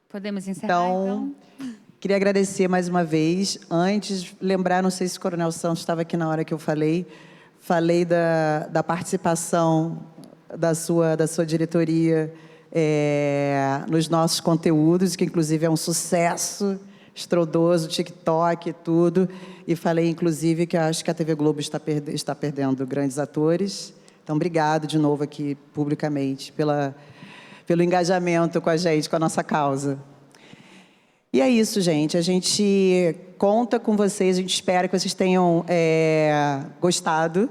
[SPEAKER 5] Podemos encerrar,
[SPEAKER 2] Então, queria agradecer mais uma vez. Antes, lembrar, não sei se o Coronel Santos estava aqui na hora que eu falei da participação da sua diretoria nos nossos conteúdos, que inclusive é um sucesso estrondoso, TikTok e tudo. E falei, inclusive, que acho que a TV Globo está perdendo grandes atores. Então, obrigado de novo aqui, publicamente, pelo engajamento com a gente, com a nossa causa. E é isso, gente. A gente conta com vocês, a gente espera que vocês tenham gostado,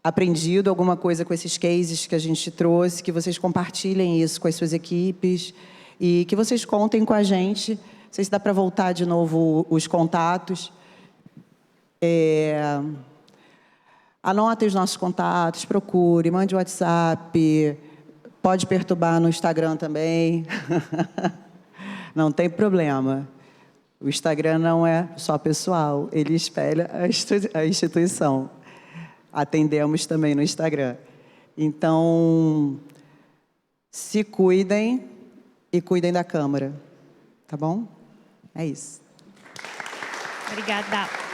[SPEAKER 2] aprendido alguma coisa com esses cases que a gente trouxe, que vocês compartilhem isso com as suas equipes e que vocês contem com a gente. Não sei se dá para voltar de novo os contatos. Anotem os nossos contatos, procure, mande o WhatsApp. Pode perturbar no Instagram também. Não tem problema. O Instagram não é só pessoal, ele espelha a instituição. Atendemos também no Instagram. Então, se cuidem e cuidem da Câmara. Tá bom? É isso.
[SPEAKER 5] Obrigada.